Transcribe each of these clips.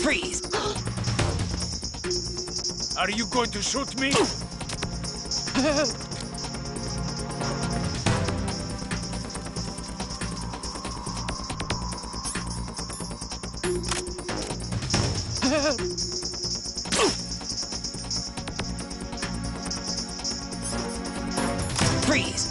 Freeze! Are you going to shoot me? Freeze!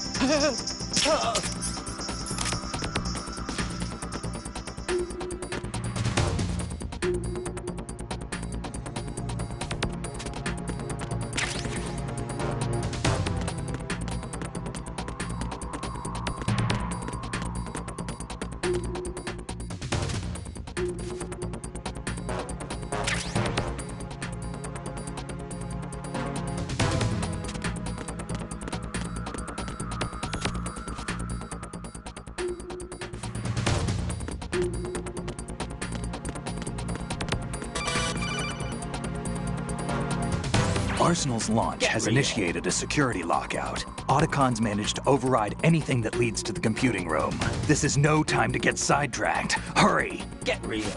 Arsenal's launch has initiated a security lockout. Otacons managed to override anything that leads to the computing room. This is no time to get sidetracked. Hurry! Get real.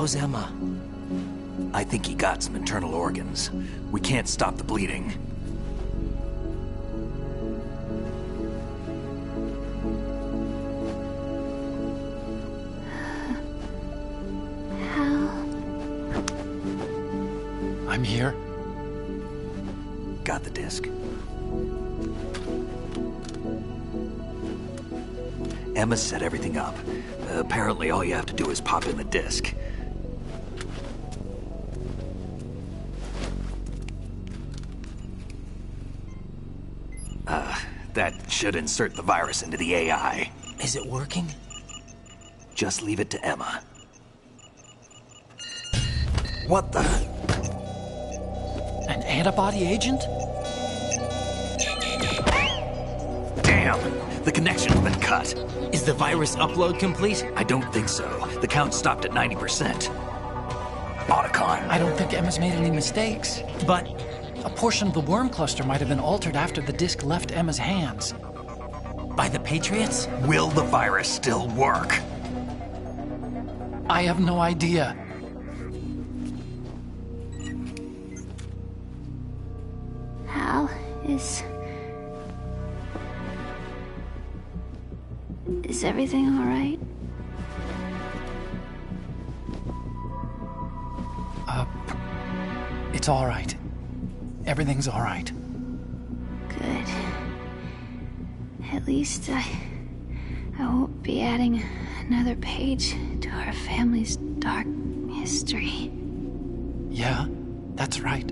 How's Emma? I think he got some internal organs. We can't stop the bleeding. How? I'm here. Got the disc. Emma set everything up. Apparently all you have to do is pop in the disc. That should insert the virus into the AI. Is it working? Just leave it to Emma. What the? An antibody agent? Damn! The connection's been cut. Is the virus upload complete? I don't think so. The count stopped at 90%. Otacon. I don't think Emma's made any mistakes. But a portion of the worm cluster might have been altered after the disk left Emma's hands. By the Patriots? Will the virus still work? I have no idea. Hal, is everything all right? It's all right. Everything's all right. Good. At least I won't be adding another page to our family's dark history. Yeah, that's right.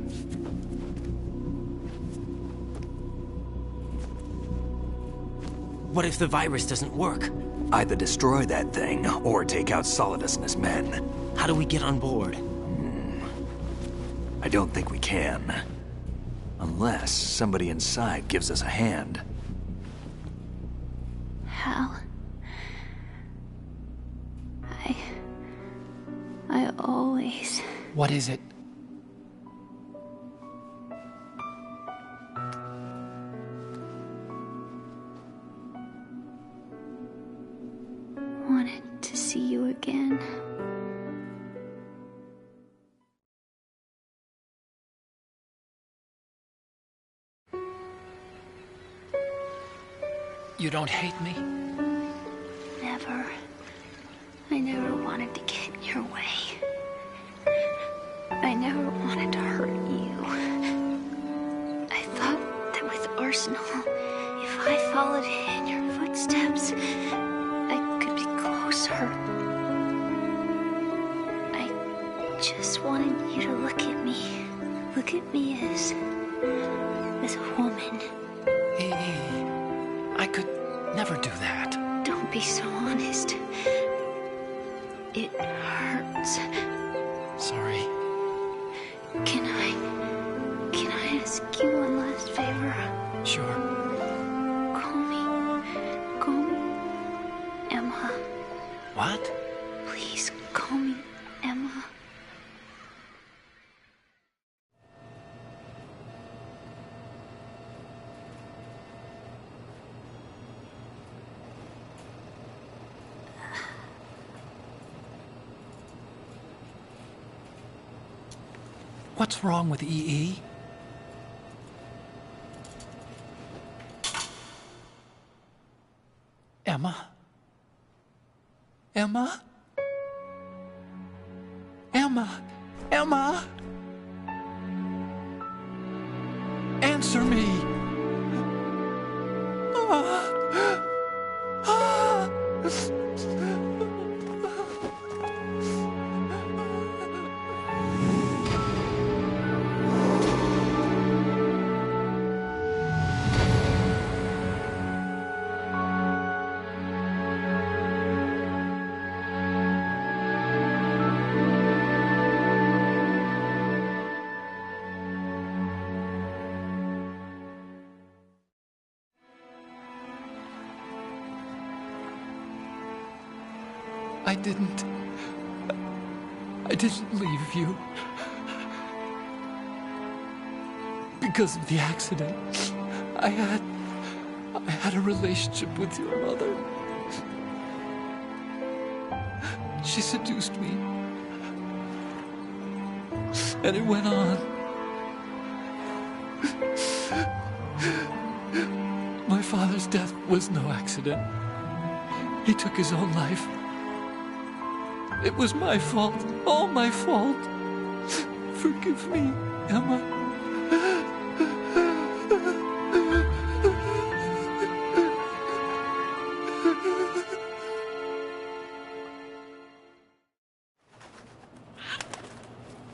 What if the virus doesn't work? Either destroy that thing, or take out Solidus and his men. How do we get on board? I don't think we can. Unless somebody inside gives us a hand. Hal, I always... What is it? wanted to see you again. You don't hate me? Never. I never wanted to get in your way. I never wanted to hurt you. I thought that with Arsenal, if I followed in your footsteps, I could be closer. I just wanted you to look at me. Look at me as a woman. I could never do that. Don't be so honest. It hurts. Sorry. Can I ask you one last favor? Sure. Call me Emma. What? Please call me Emma. What's wrong with EE? Emma? Emma? Emma? Emma? Answer me! I didn't leave you. Because of the accident, I had a relationship with your mother. She seduced me. And it went on. My father's death was no accident. He took his own life. It was my fault, all my fault. Forgive me, Emma.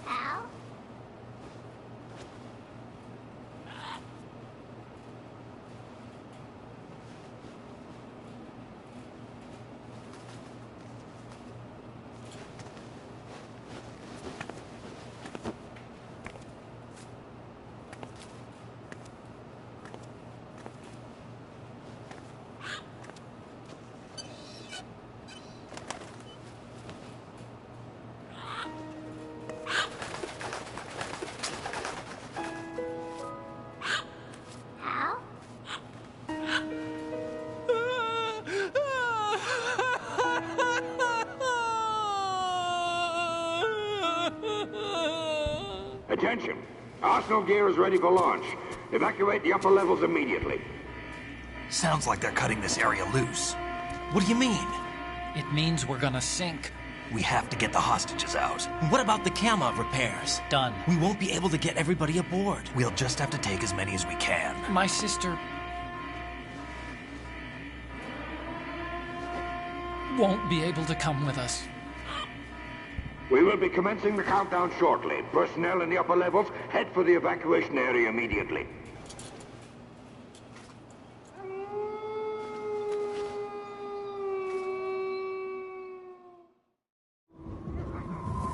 Al? Attention! Arsenal gear is ready for launch. Evacuate the upper levels immediately. Sounds like they're cutting this area loose. What do you mean? It means we're gonna sink. We have to get the hostages out. What about the camo repairs? Done. We won't be able to get everybody aboard. We'll just have to take as many as we can. My sister won't be able to come with us. We will be commencing the countdown shortly. Personnel in the upper levels, head for the evacuation area immediately.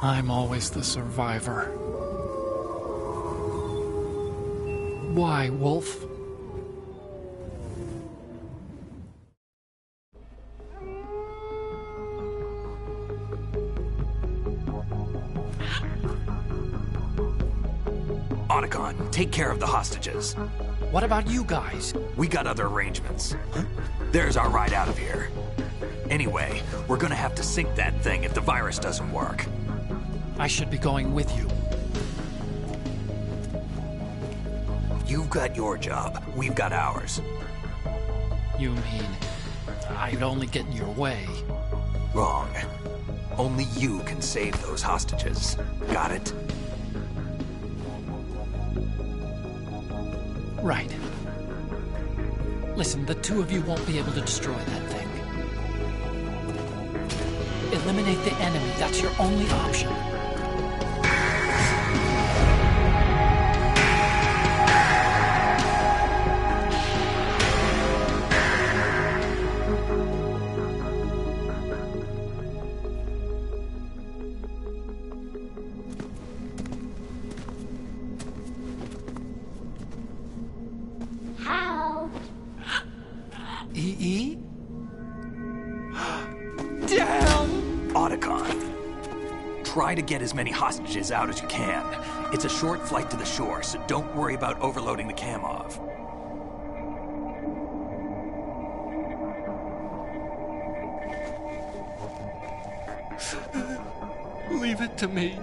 I'm always the survivor. Why, Wolf? Otacon, take care of the hostages. What about you guys? We got other arrangements. There's our ride out of here. Anyway, we're gonna have to sink that thing if the virus doesn't work. I should be going with you. You've got your job, we've got ours. You mean I'd only get in your way? Wrong. Only you can save those hostages. Got it? Right. Listen, the two of you won't be able to destroy that thing. Eliminate the enemy. That's your only option. E.E.? Damn! Otacon, try to get as many hostages out as you can. It's a short flight to the shore, so don't worry about overloading the Kamov. Leave it to me.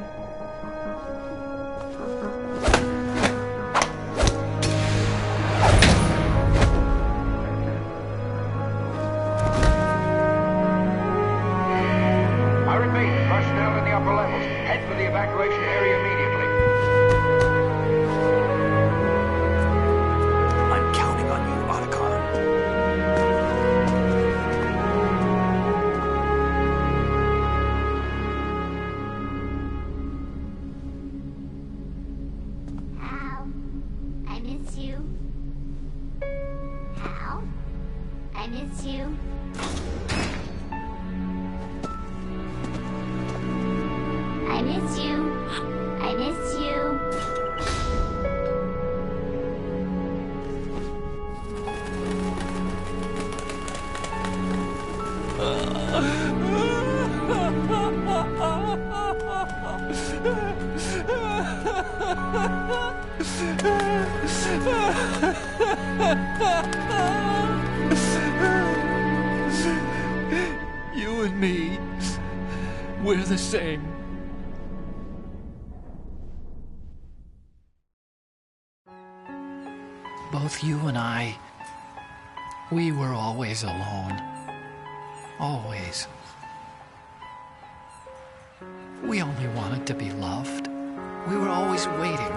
I repeat, personnel in the upper levels, head for the evacuation area immediately. I'm counting on you, Otacon. Hal, I miss you. Hal, I miss you. I miss you. I miss you. You and me, we're the same. Both you and I, we were always alone. Always. We only wanted to be loved. We were always waiting.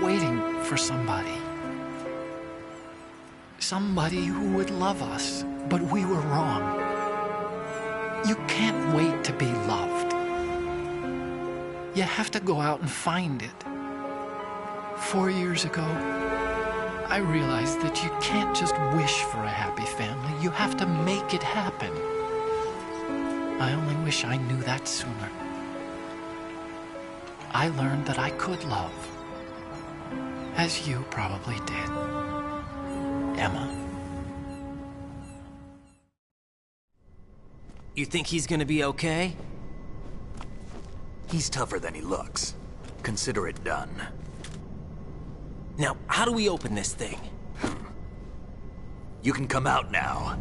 Waiting for somebody. Somebody who would love us, but we were wrong. You can't wait to be loved. You have to go out and find it. 4 years ago, I realized that you can't just wish for a happy family. You have to make it happen. I only wish I knew that sooner. I learned that I could love, as you probably did, Emma. You think he's gonna be okay? He's tougher than he looks. Consider it done. Now, how do we open this thing? You can come out now.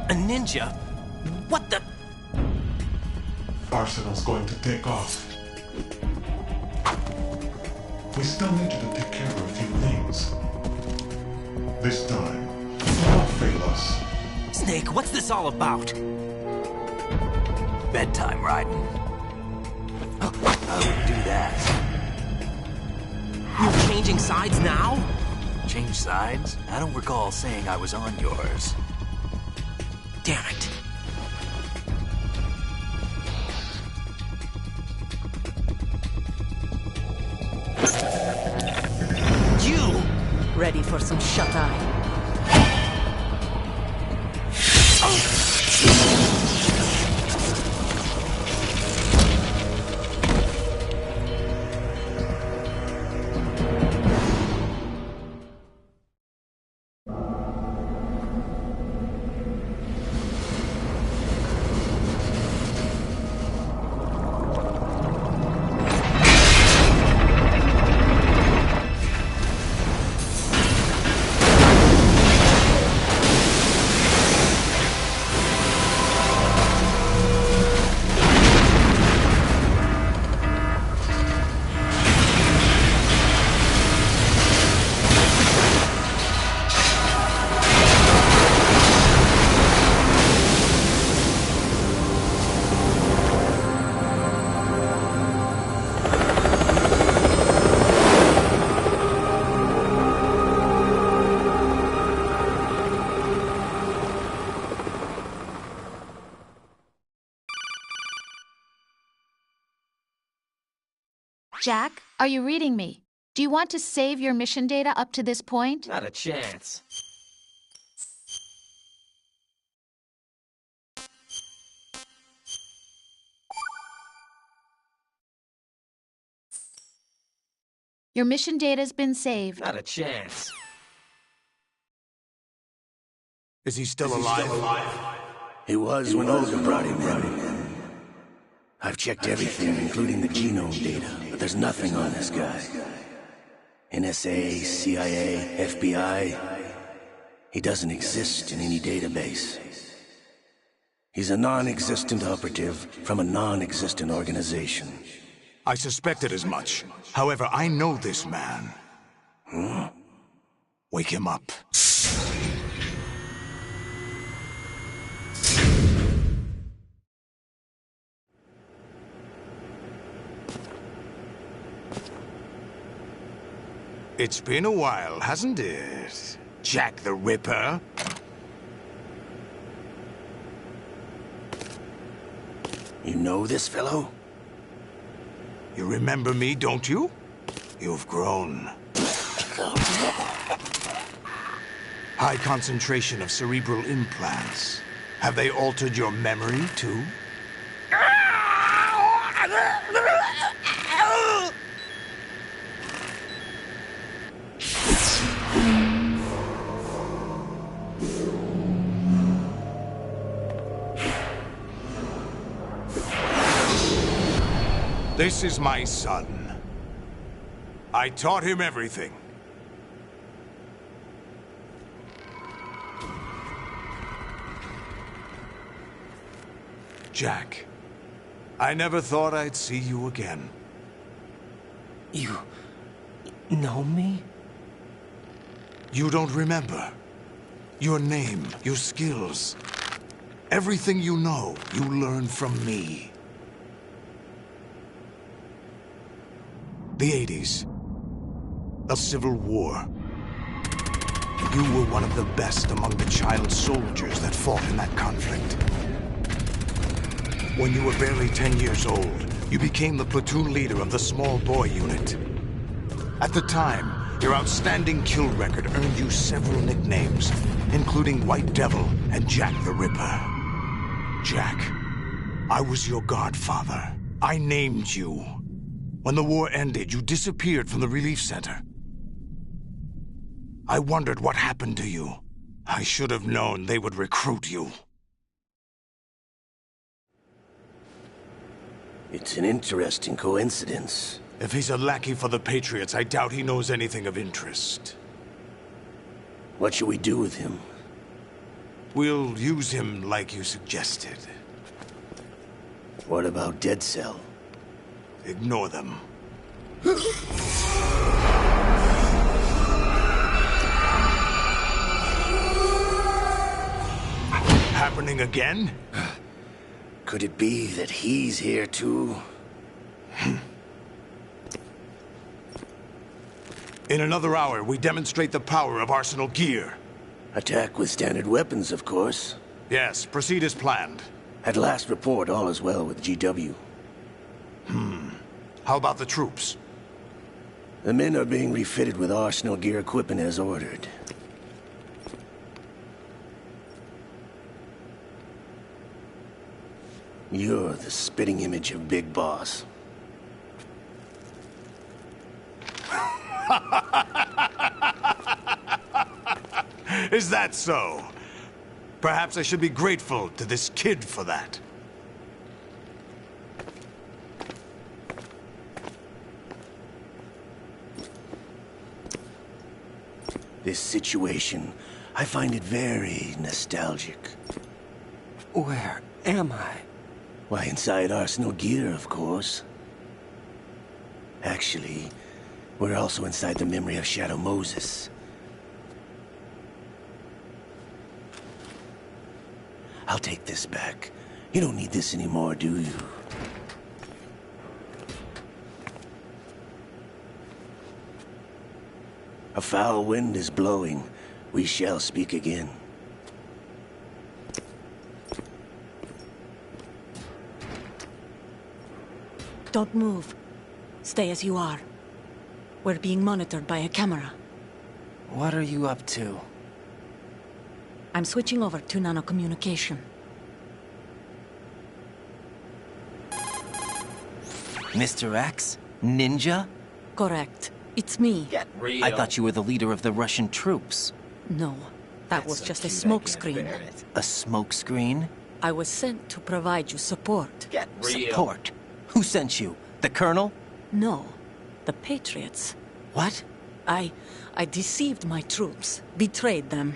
A ninja? What the? Arsenal's going to take off. We still need you to take care of a few things. This time, do not fail us. Snake, what's this all about? Bedtime, Raiden. I wouldn't do that. You're changing sides now? Change sides? I don't recall saying I was on yours. Damn it. You! Ready for some shut-eye? Jack, are you reading me? Do you want to save your mission data up to this point? Not a chance. Your mission data's been saved. Not a chance. Is he still alive? He was when Olga brought him in. I've checked everything, including the genome data, but there's nothing on this guy. NSA, CIA, FBI. He doesn't exist in any database. He's a non-existent operative from a non-existent organization. I suspected as much. However, I know this man. Wake him up. It's been a while, hasn't it? Jack the Ripper? You know this fellow? You remember me, don't you? You've grown. High concentration of cerebral implants. Have they altered your memory, too? This is my son. I taught him everything. Jack, I never thought I'd see you again. You know me? You don't remember. Your name, your skills. Everything you know, you learned from me. The 80s. A civil war. You were one of the best among the child soldiers that fought in that conflict. When you were barely 10 years old, you became the platoon leader of the small boy unit. At the time, your outstanding kill record earned you several nicknames, including White Devil and Jack the Ripper. Jack, I was your godfather. I named you. When the war ended, you disappeared from the relief center. I wondered what happened to you. I should have known they would recruit you. It's an interesting coincidence. If he's a lackey for the Patriots, I doubt he knows anything of interest. What should we do with him? We'll use him like you suggested. What about Dead Cell? Ignore them. Happening again? Could it be that he's here too? In another hour, we demonstrate the power of Arsenal gear. Attack with standard weapons, of course. Yes, proceed as planned. At last report, all is well with GW. How about the troops? The men are being refitted with Arsenal gear equipment as ordered. You're the spitting image of Big Boss. Is that so? Perhaps I should be grateful to this kid for that. This situation, I find it very nostalgic. Where am I? Why, inside Arsenal gear, of course. Actually, we're also inside the memory of Shadow Moses. I'll take this back. You don't need this anymore, do you? A foul wind is blowing. We shall speak again. Don't move. Stay as you are. We're being monitored by a camera. What are you up to? I'm switching over to nanocommunication. Mr. X? Ninja? Correct. It's me. Get real. I thought you were the leader of the Russian troops. No, that was just a smokescreen. A smokescreen? I was sent to provide you support. Get real. Support? Who sent you? The Colonel? No, the Patriots. What? I deceived my troops, betrayed them.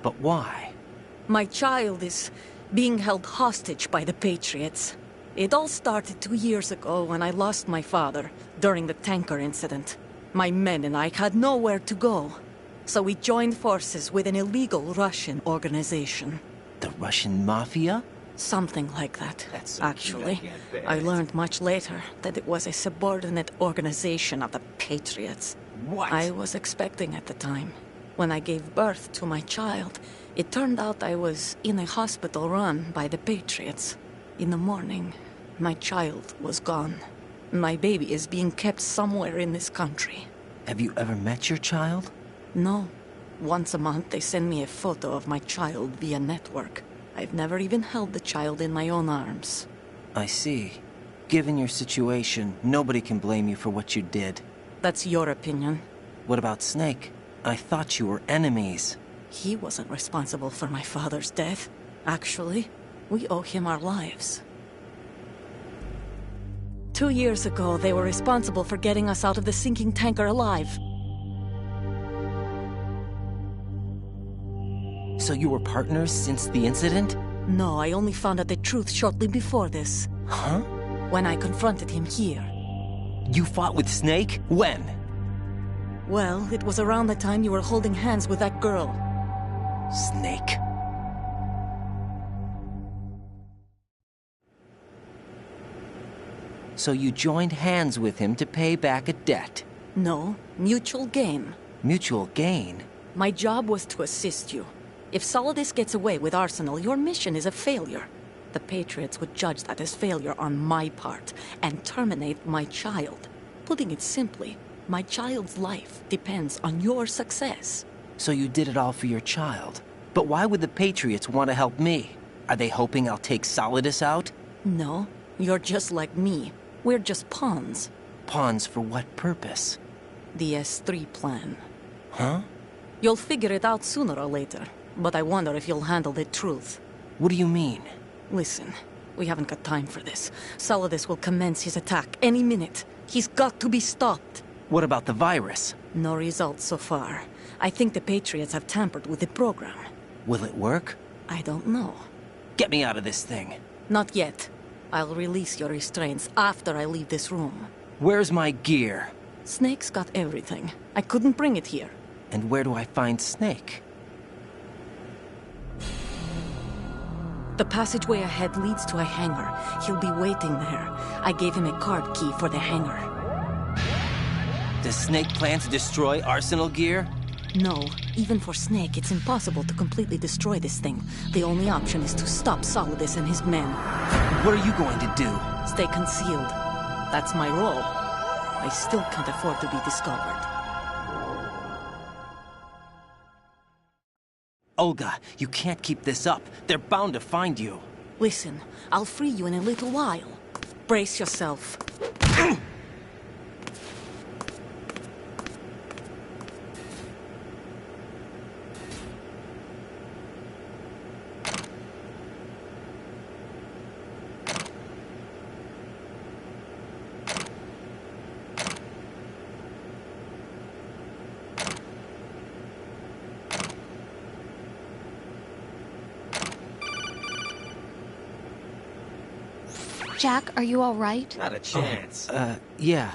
But why? My child is being held hostage by the Patriots. It all started 2 years ago when I lost my father during the tanker incident. My men and I had nowhere to go, so we joined forces with an illegal Russian organization. The Russian Mafia? Something like that, actually. I learned much later that it was a subordinate organization of the Patriots. What? I was expecting at the time. When I gave birth to my child, it turned out I was in a hospital run by the Patriots. In the morning, my child was gone. My baby is being kept somewhere in this country. Have you ever met your child? No. Once a month, they send me a photo of my child via network. I've never even held the child in my own arms. I see. Given your situation, nobody can blame you for what you did. That's your opinion. What about Snake? I thought you were enemies. He wasn't responsible for my father's death. Actually, we owe him our lives. 2 years ago, they were responsible for getting us out of the sinking tanker alive. So you were partners since the incident? No, I only found out the truth shortly before this. Huh? When I confronted him here. You fought with Snake? When? Well, it was around the time you were holding hands with that girl. Snake. So you joined hands with him to pay back a debt? No, mutual gain. Mutual gain? My job was to assist you. If Solidus gets away with Arsenal, your mission is a failure. The Patriots would judge that as failure on my part and terminate my child. Putting it simply, my child's life depends on your success. So you did it all for your child. But why would the Patriots want to help me? Are they hoping I'll take Solidus out? No, you're just like me. We're just pawns. Pawns for what purpose? The S3 plan. Huh? You'll figure it out sooner or later, but I wonder if you'll handle the truth. What do you mean? Listen, we haven't got time for this. Solidus will commence his attack any minute. He's got to be stopped. What about the virus? No results so far. I think the Patriots have tampered with the program. Will it work? I don't know. Get me out of this thing. Not yet. I'll release your restraints after I leave this room. Where's my gear? Snake's got everything. I couldn't bring it here. And where do I find Snake? The passageway ahead leads to a hangar. He'll be waiting there. I gave him a card key for the hangar. Does Snake plan to destroy Arsenal gear? No. Even for Snake, it's impossible to completely destroy this thing. The only option is to stop Solidus and his men. What are you going to do? Stay concealed. That's my role. I still can't afford to be discovered. Olga, you can't keep this up. They're bound to find you. Listen, I'll free you in a little while. Brace yourself. Jack, are you all right? Not a chance. Yeah.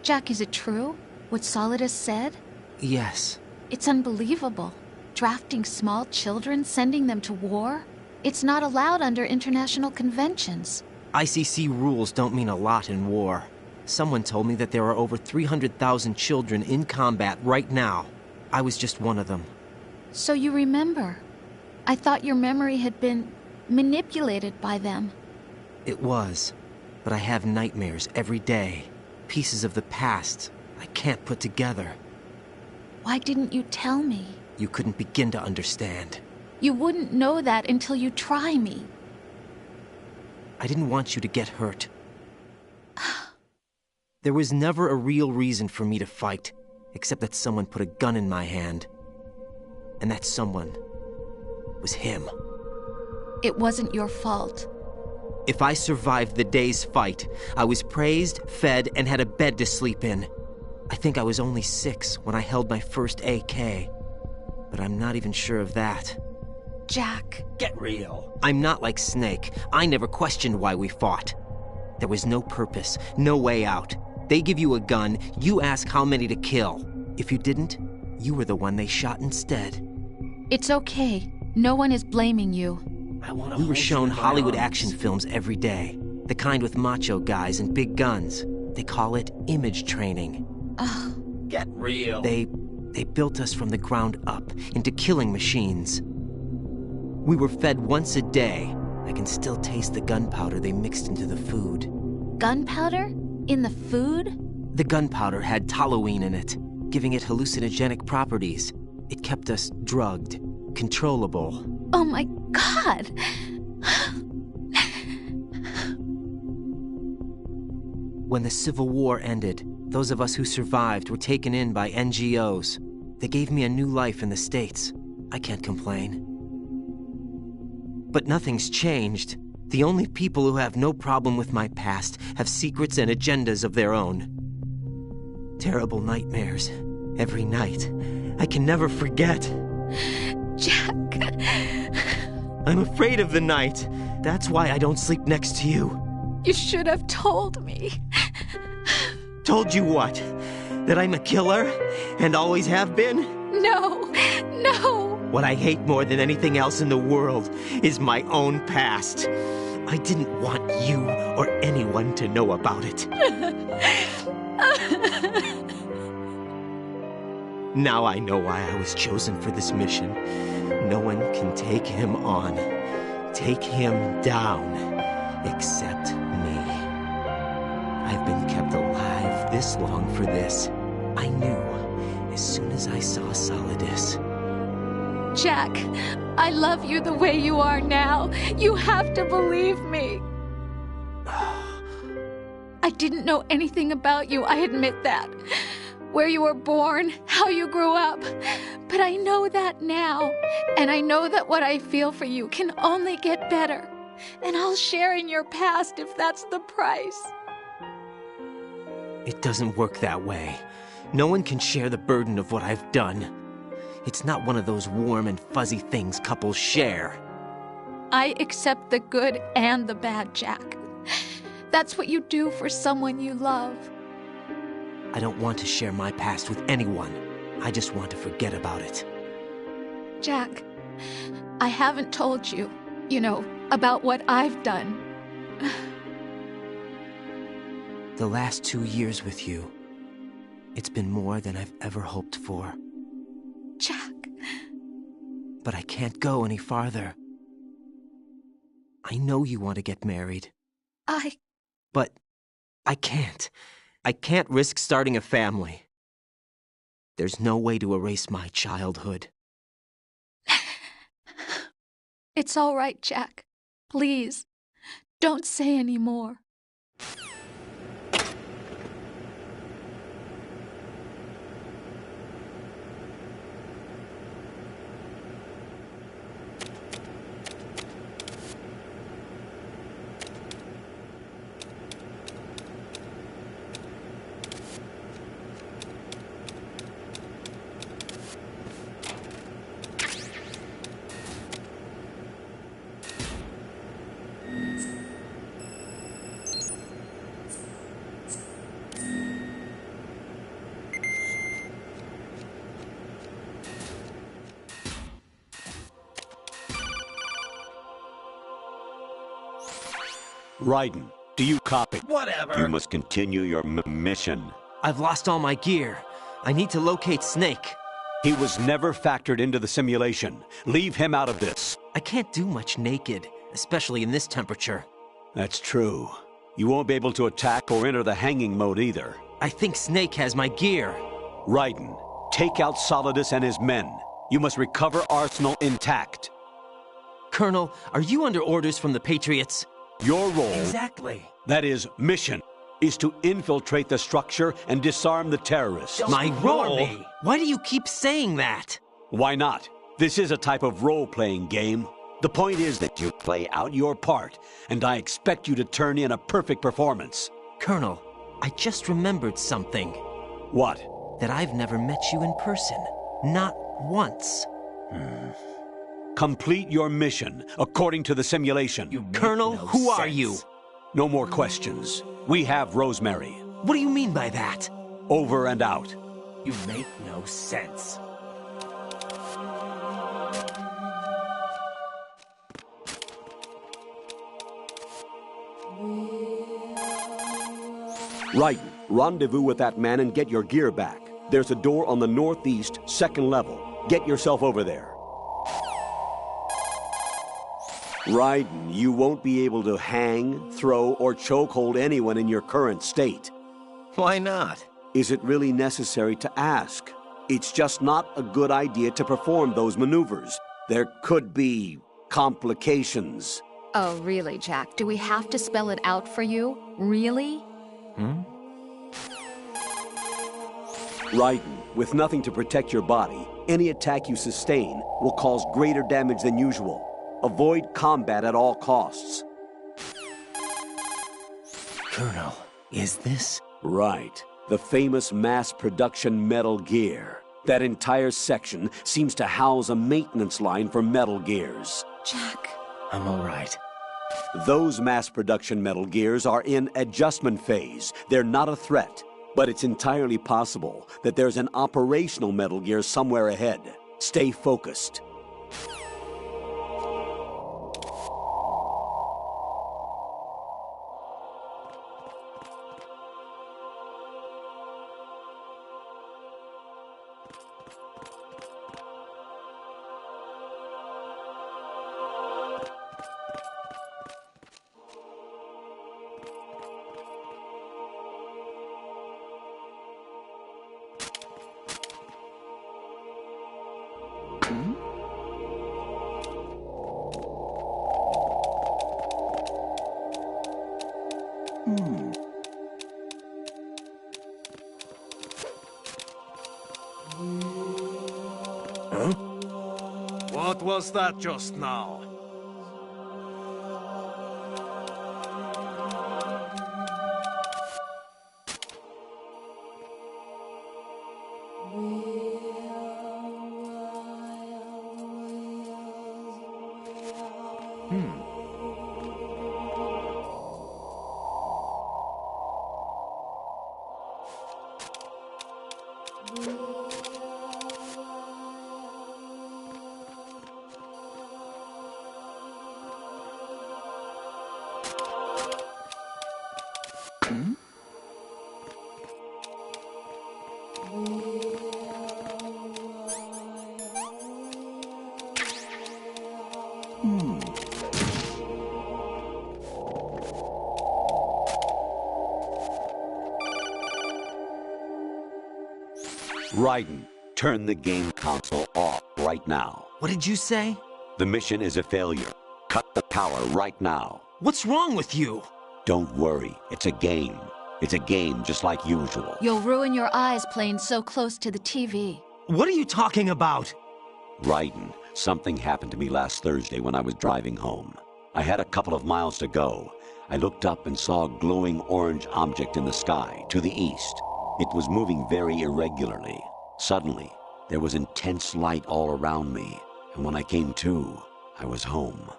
Jack, is it true? What Solidus said? Yes. It's unbelievable. Drafting small children, sending them to war? It's not allowed under international conventions. ICC rules don't mean a lot in war. Someone told me that there are over 300,000 children in combat right now. I was just one of them. So you remember. I thought your memory had been manipulated by them. It was. But I have nightmares every day. Pieces of the past I can't put together. Why didn't you tell me? You couldn't begin to understand. You wouldn't know that until you try me. I didn't want you to get hurt. There was never a real reason for me to fight, except that someone put a gun in my hand. And that someone was him. It wasn't your fault. If I survived the day's fight, I was praised, fed, and had a bed to sleep in. I think I was only 6 when I held my first AK. But I'm not even sure of that. Jack. Get real. I'm not like Snake. I never questioned why we fought. There was no purpose, no way out. They give you a gun, you ask how many to kill. If you didn't, you were the one they shot instead. It's okay. No one is blaming you. We were shown Hollywood action films every day. The kind with macho guys and big guns. They call it image training. Get real. They built us from the ground up into killing machines. We were fed once a day. I can still taste the gunpowder they mixed into the food. Gunpowder? In the food? The gunpowder had toluene in it, giving it hallucinogenic properties. It kept us drugged, controllable. Oh my God! When the Civil War ended, those of us who survived were taken in by NGOs. They gave me a new life in the States. I can't complain. But nothing's changed. The only people who have no problem with my past have secrets and agendas of their own. Terrible nightmares. Every night. I can never forget. Jack. I'm afraid of the night. That's why I don't sleep next to you. You should have told me. Told you what? That I'm a killer? And always have been? No, no. What I hate more than anything else in the world is my own past. I didn't want you or anyone to know about it. Now I know why I was chosen for this mission. No one can take him on, take him down, except me. I've been kept alive this long for this. I knew as soon as I saw Solidus. Jack, I love you the way you are now. You have to believe me. I didn't know anything about you, I admit that. Where you were born, how you grew up. But I know that now. And I know that what I feel for you can only get better. And I'll share in your past if that's the price. It doesn't work that way. No one can share the burden of what I've done. It's not one of those warm and fuzzy things couples share. I accept the good and the bad, Jack. That's what you do for someone you love. I don't want to share my past with anyone. I just want to forget about it. Jack, I haven't told you, about what I've done. The last 2 years with you, it's been more than I've ever hoped for. Jack. But I can't go any farther. I know you want to get married. But I can't. I can't risk starting a family. There's no way to erase my childhood. It's all right, Jack. Please, don't say any more. Raiden, do you copy? Whatever. You must continue your mission. I've lost all my gear. I need to locate Snake. He was never factored into the simulation. Leave him out of this. I can't do much naked, especially in this temperature. That's true. You won't be able to attack or enter the hanging mode either. I think Snake has my gear. Raiden, take out Solidus and his men. You must recover Arsenal intact. Colonel, are you under orders from the Patriots? Your role, exactly. That is, mission, is to infiltrate the structure and disarm the terrorists. My role? Why do you keep saying that? Why not? This is a type of role-playing game. The point is that you play out your part, and I expect you to turn in a perfect performance. Colonel, I just remembered something. What? That I've never met you in person. Not once. Complete your mission, according to the simulation. Colonel, who are you? No more questions. We have Rosemary. What do you mean by that? Over and out. You make no sense. Raiden, rendezvous with that man and get your gear back. There's a door on the northeast, second level. Get yourself over there. Raiden, you won't be able to hang, throw, or chokehold anyone in your current state. Why not? Is it really necessary to ask? It's just not a good idea to perform those maneuvers. There could be complications. Oh, really, Jack? Do we have to spell it out for you? Really? Raiden, with nothing to protect your body, any attack you sustain will cause greater damage than usual. Avoid combat at all costs. Colonel, is this? Right. The famous mass production Metal Gear. That entire section seems to house a maintenance line for Metal Gears. Jack. I'm all right. Those mass production Metal Gears are in adjustment phase. They're not a threat. But it's entirely possible that there's an operational Metal Gear somewhere ahead. Stay focused. What was that just now? Raiden, turn the game console off right now. What did you say? The mission is a failure. Cut the power right now. What's wrong with you? Don't worry, it's a game. It's a game just like usual. You'll ruin your eyes playing so close to the TV. What are you talking about? Raiden, something happened to me last Thursday when I was driving home. I had a couple of miles to go. I looked up and saw a glowing orange object in the sky to the east. It was moving very irregularly. Suddenly, there was intense light all around me, and when I came to, I was home.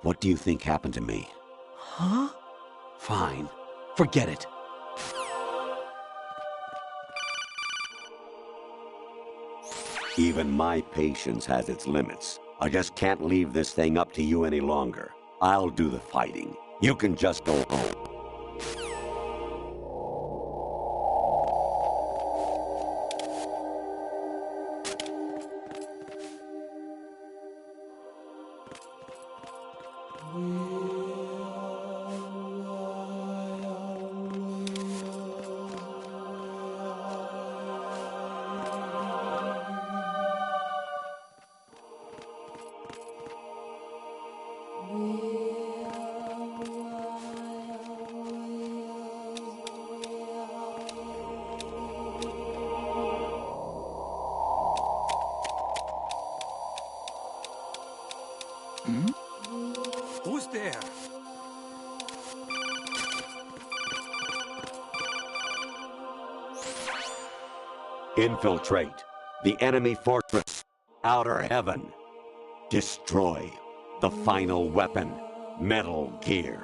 What do you think happened to me? Huh? Fine. Forget it. Even my patience has its limits. I just can't leave this thing up to you any longer. I'll do the fighting. You can just go home. Who's there? Infiltrate the enemy fortress, Outer Heaven. Destroy the final weapon, Metal Gear.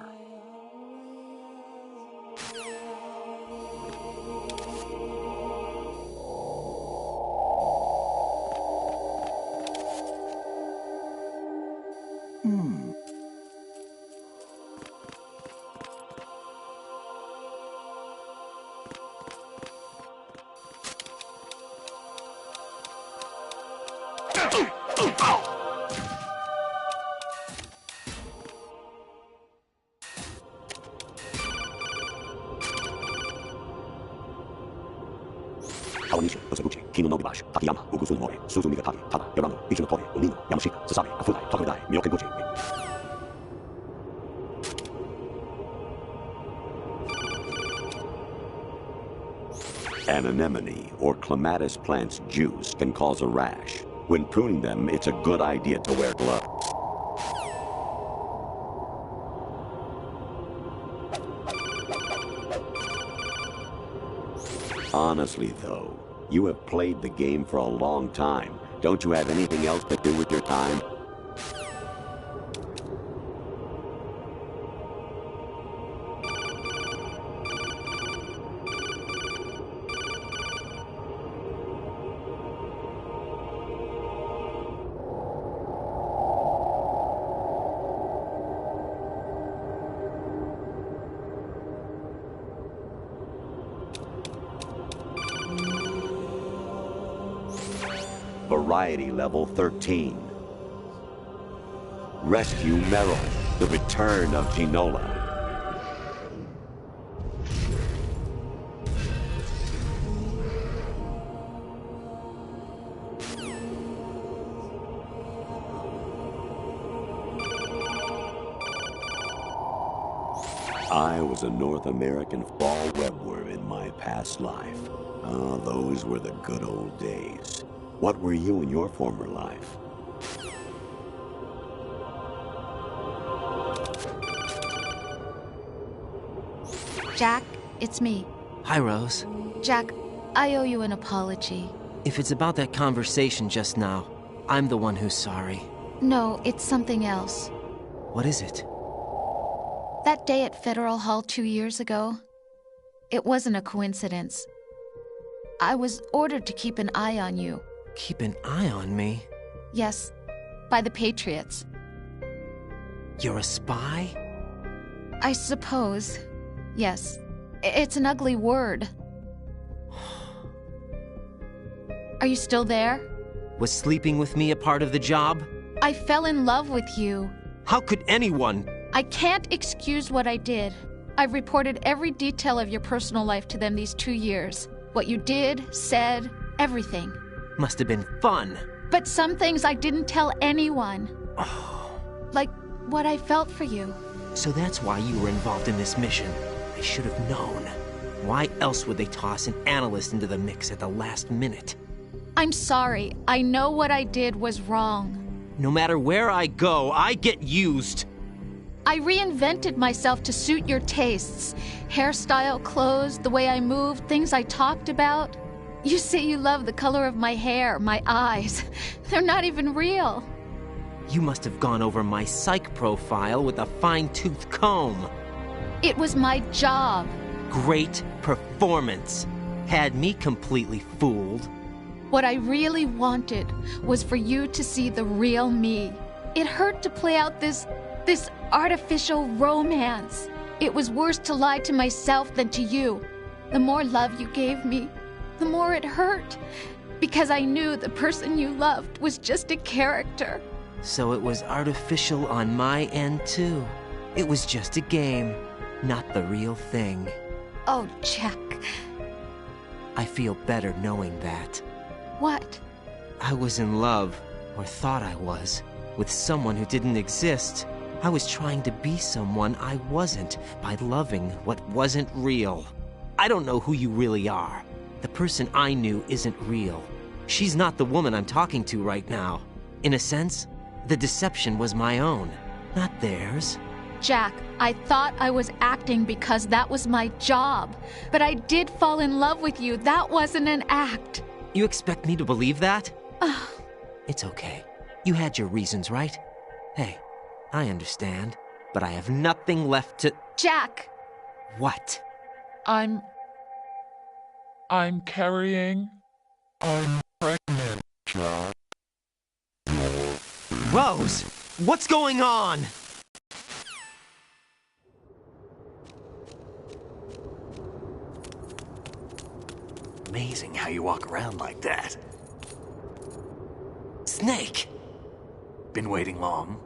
An anemone or clematis plant's juice can cause a rash. When pruning them, it's a good idea to wear gloves. Honestly, though, you have played the game for a long time. Don't you have anything else to do with your time? Variety level 13. Rescue Meryl, the return of Ginola. I was a North American fall webworm in my past life. Ah, those were the good old days. What were you in your former life? Jack, it's me. Hi, Rose. Jack, I owe you an apology. If it's about that conversation just now, I'm the one who's sorry. No, it's something else. What is it? That day at Federal Hall 2 years ago, it wasn't a coincidence. I was ordered to keep an eye on you. Keep an eye on me? Yes, by the Patriots. You're a spy? I suppose. Yes, It's an ugly word. Are you still there? Was sleeping with me a part of the job? I fell in love with you. How could anyone? I can't excuse what I did. I've reported every detail of your personal life to them these 2 years. What you did, said, everything. Must have been fun. But some things I didn't tell anyone. Like what I felt for you. So that's why you were involved in this mission. I should have known. Why else would they toss an analyst into the mix at the last minute? I'm sorry. I know what I did was wrong. No matter where I go, I get used. I reinvented myself to suit your tastes. Hairstyle, clothes, the way I moved, things I talked about. You say you love the color of my hair, my eyes. They're not even real. You must have gone over my psych profile with a fine-tooth comb. It was my job. Great performance. Had me completely fooled. What I really wanted was for you to see the real me. It hurt to play out this artificial romance. It was worse to lie to myself than to you. The more love you gave me, the more it hurt. Because I knew the person you loved was just a character. So it was artificial on my end, too. It was just a game, not the real thing. Oh, Jack. I feel better knowing that. What? I was in love, or thought I was, with someone who didn't exist. I was trying to be someone I wasn't by loving what wasn't real. I don't know who you really are. The person I knew isn't real. She's not the woman I'm talking to right now. In a sense, the deception was my own, not theirs. Jack, I thought I was acting because that was my job. But I did fall in love with you. That wasn't an act. You expect me to believe that? It's okay. You had your reasons, right? Hey, I understand, but I have nothing left to... Jack! What? I'm carrying... I'm pregnant, Jack. Rose! What's going on? Amazing how you walk around like that. Snake! Been waiting long?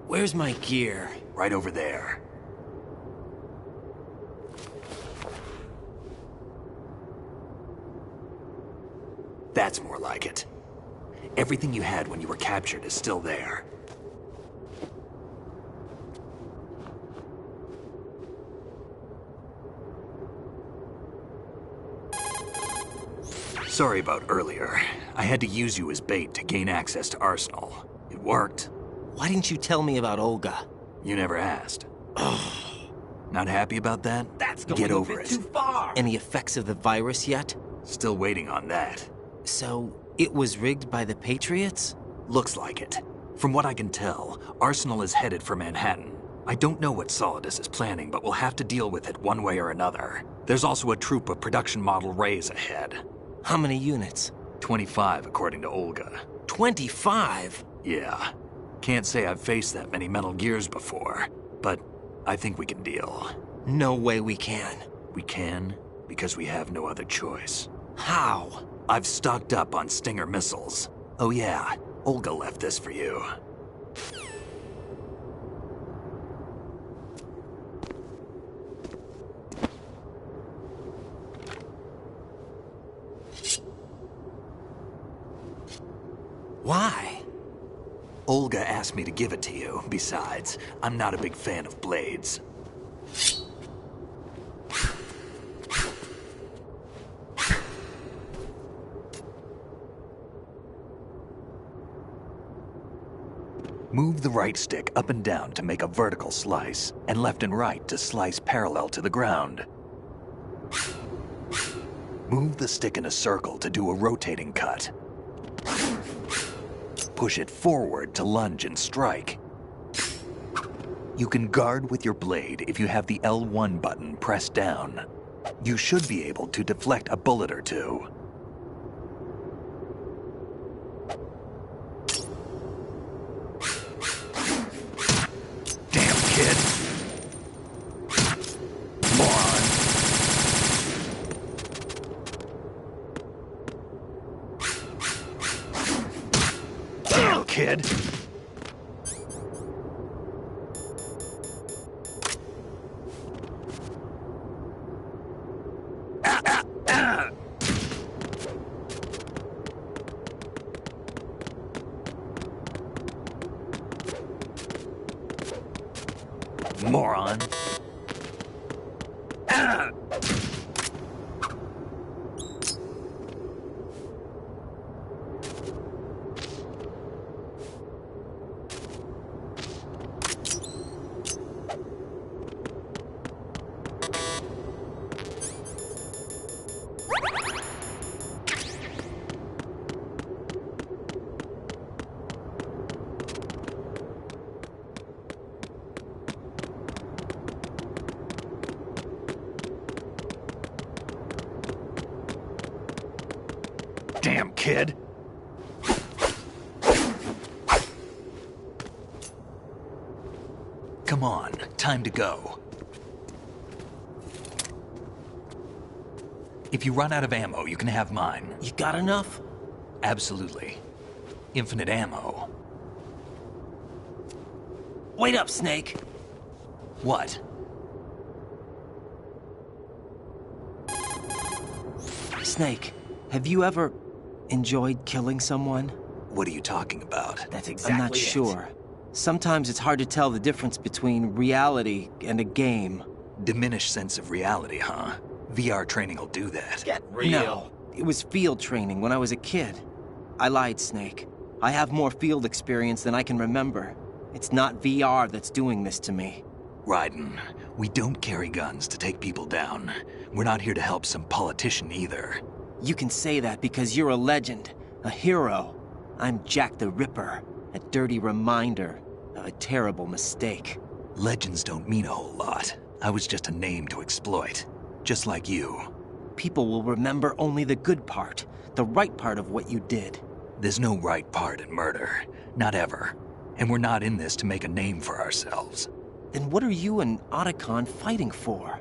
Where's my gear? Right over there. That's more like it. Everything you had when you were captured is still there. Sorry about earlier. I had to use you as bait to gain access to Arsenal. It worked. Why didn't you tell me about Olga? You never asked. Not happy about that? That's going Get a over bit it. too far. Any effects of the virus yet? Still waiting on that. So, it was rigged by the Patriots? Looks like it. From what I can tell, Arsenal is headed for Manhattan. I don't know what Solidus is planning, but we'll have to deal with it one way or another. There's also a troop of production model Rays ahead. How many units? 25, according to Olga. 25? Yeah. Can't say I've faced that many Metal Gears before, but I think we can deal. No way we can. We can, because we have no other choice. How? I've stocked up on Stinger missiles. Oh yeah, Olga left this for you. Why? Olga asked me to give it to you. Besides, I'm not a big fan of blades. Move the right stick up and down to make a vertical slice, and left and right to slice parallel to the ground. Move the stick in a circle to do a rotating cut. Push it forward to lunge and strike. You can guard with your blade if you have the L1 button pressed down. You should be able to deflect a bullet or two. kid. Moron. Damn kid. Come on, time to go. If you run out of ammo, you can have mine. You got enough? Absolutely. Infinite ammo. Wait up, Snake. What? Snake, have you ever enjoyed killing someone? What are you talking about? That's exactly I'm not sure. Sometimes it's hard to tell the difference between reality and a game. Diminished sense of reality, huh? VR training will do that. Get real. No, it was field training when I was a kid. I lied, Snake. I have more field experience than I can remember. It's not VR that's doing this to me. Raiden, we don't carry guns to take people down. We're not here to help some politician either. You can say that because you're a legend, a hero. I'm Jack the Ripper, a dirty reminder of a terrible mistake. Legends don't mean a whole lot. I was just a name to exploit, just like you. People will remember only the good part, the right part of what you did. There's no right part in murder, not ever. And we're not in this to make a name for ourselves. Then what are you and Otacon fighting for?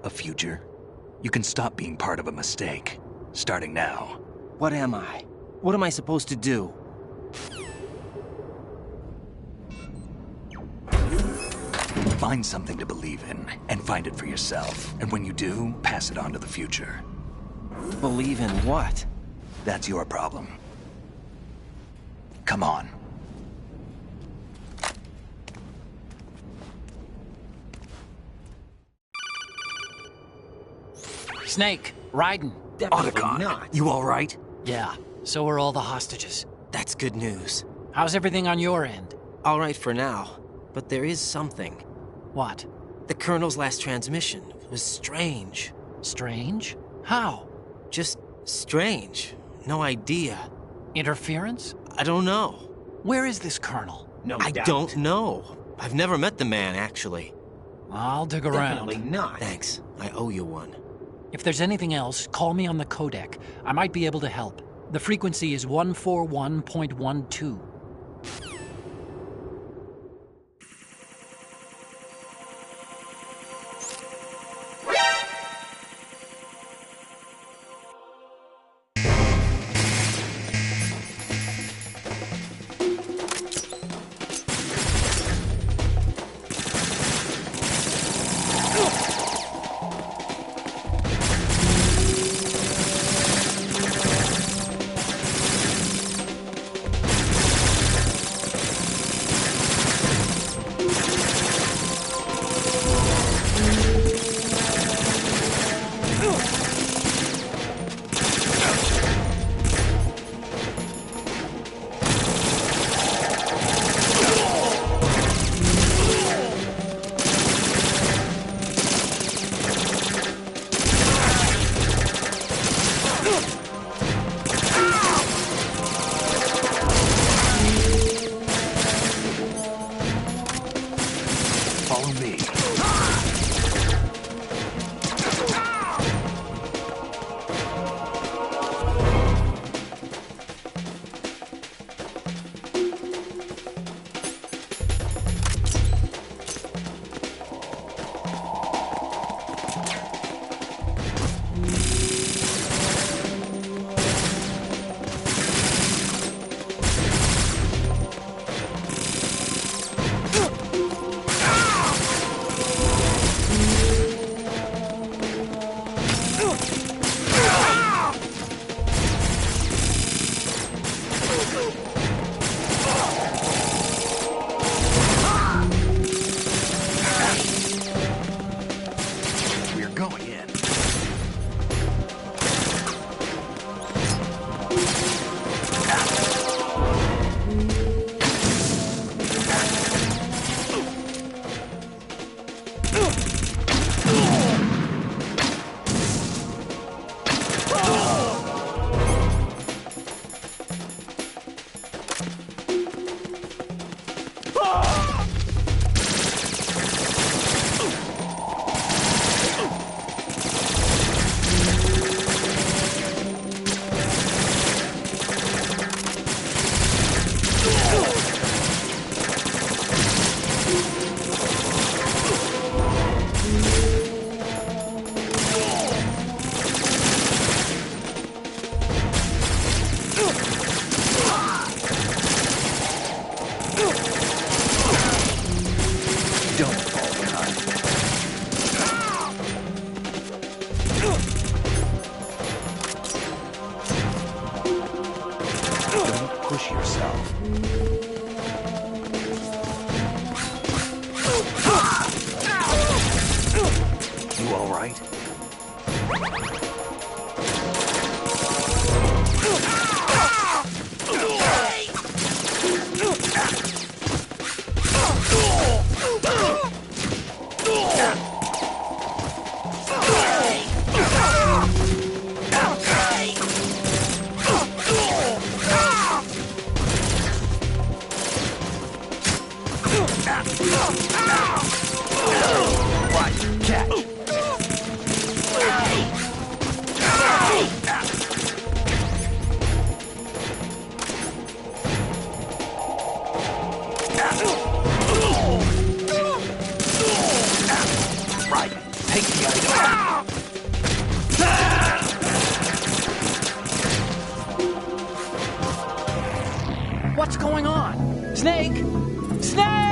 A future. You can stop being part of a mistake, starting now. What am I? What am I supposed to do? Find something to believe in, and find it for yourself. And when you do, pass it on to the future. Believe in what? That's your problem. Come on. Snake, Raiden. Otacon, you all right? Yeah, so are all the hostages. That's good news. How's everything on your end? All right for now, but there is something. What? The Colonel's last transmission was strange. Strange? How? Just strange. No idea. Interference? I don't know. Where is this Colonel? I don't know. I've never met the man, actually. I'll dig around. Definitely not. Thanks. I owe you one. If there's anything else, call me on the codec. I might be able to help. The frequency is 141.12. You all right? What's going on? Snake! Snake!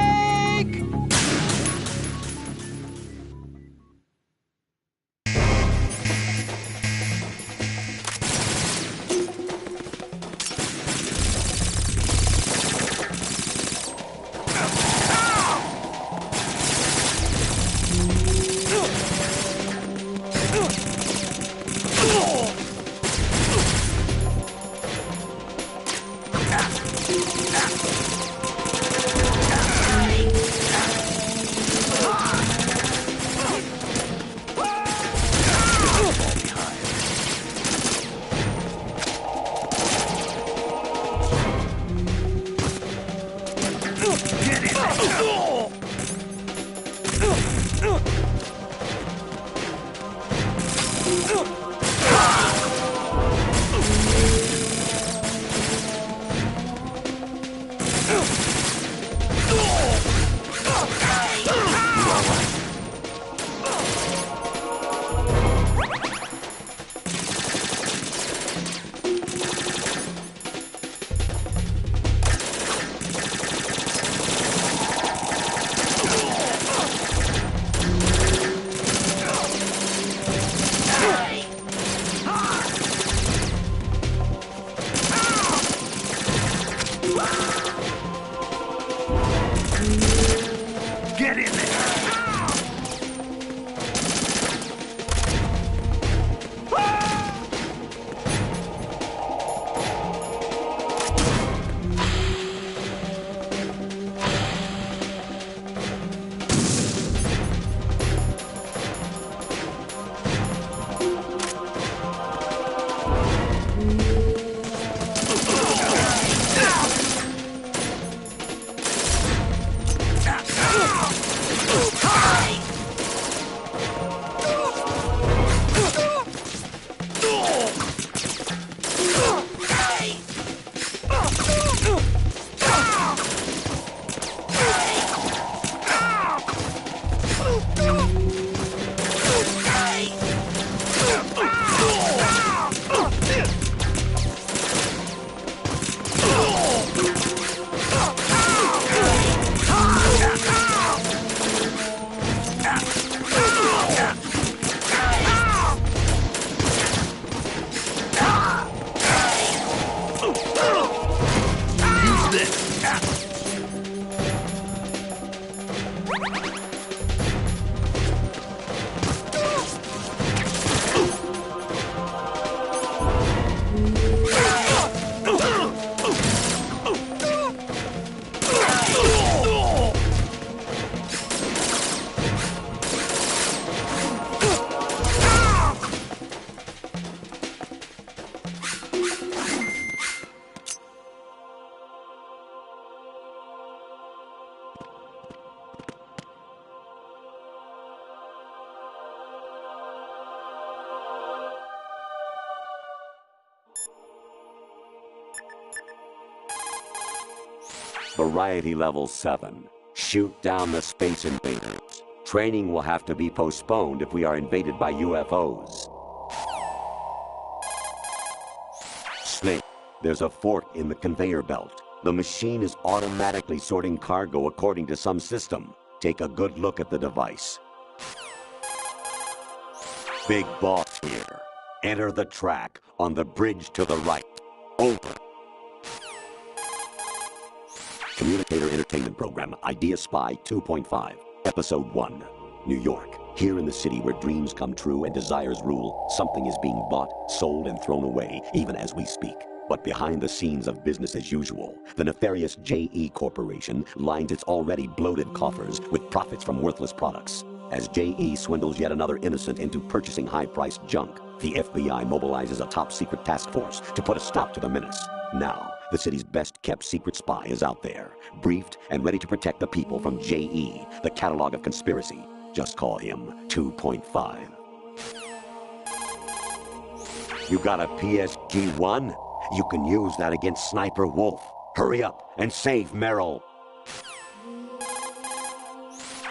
Get in there! Variety Level 7. Shoot down the Space Invaders. Training will have to be postponed if we are invaded by UFOs. Snake, there's a fork in the conveyor belt. The machine is automatically sorting cargo according to some system. Take a good look at the device. Big Boss here. Enter the track on the bridge to the right. Over. Communicator Entertainment Program, Idea Spy 2.5, Episode 1, New York. Here in the city where dreams come true and desires rule, something is being bought, sold, and thrown away, even as we speak. But behind the scenes of business as usual, the nefarious JE Corporation lines its already bloated coffers with profits from worthless products. As JE swindles yet another innocent into purchasing high-priced junk, the FBI mobilizes a top-secret task force to put a stop to the menace. Now, the city's best-kept secret spy is out there, briefed and ready to protect the people from JE, the catalog of conspiracy. Just call him 2.5. You got a PSG-1? You can use that against Sniper Wolf. Hurry up and save Merrill.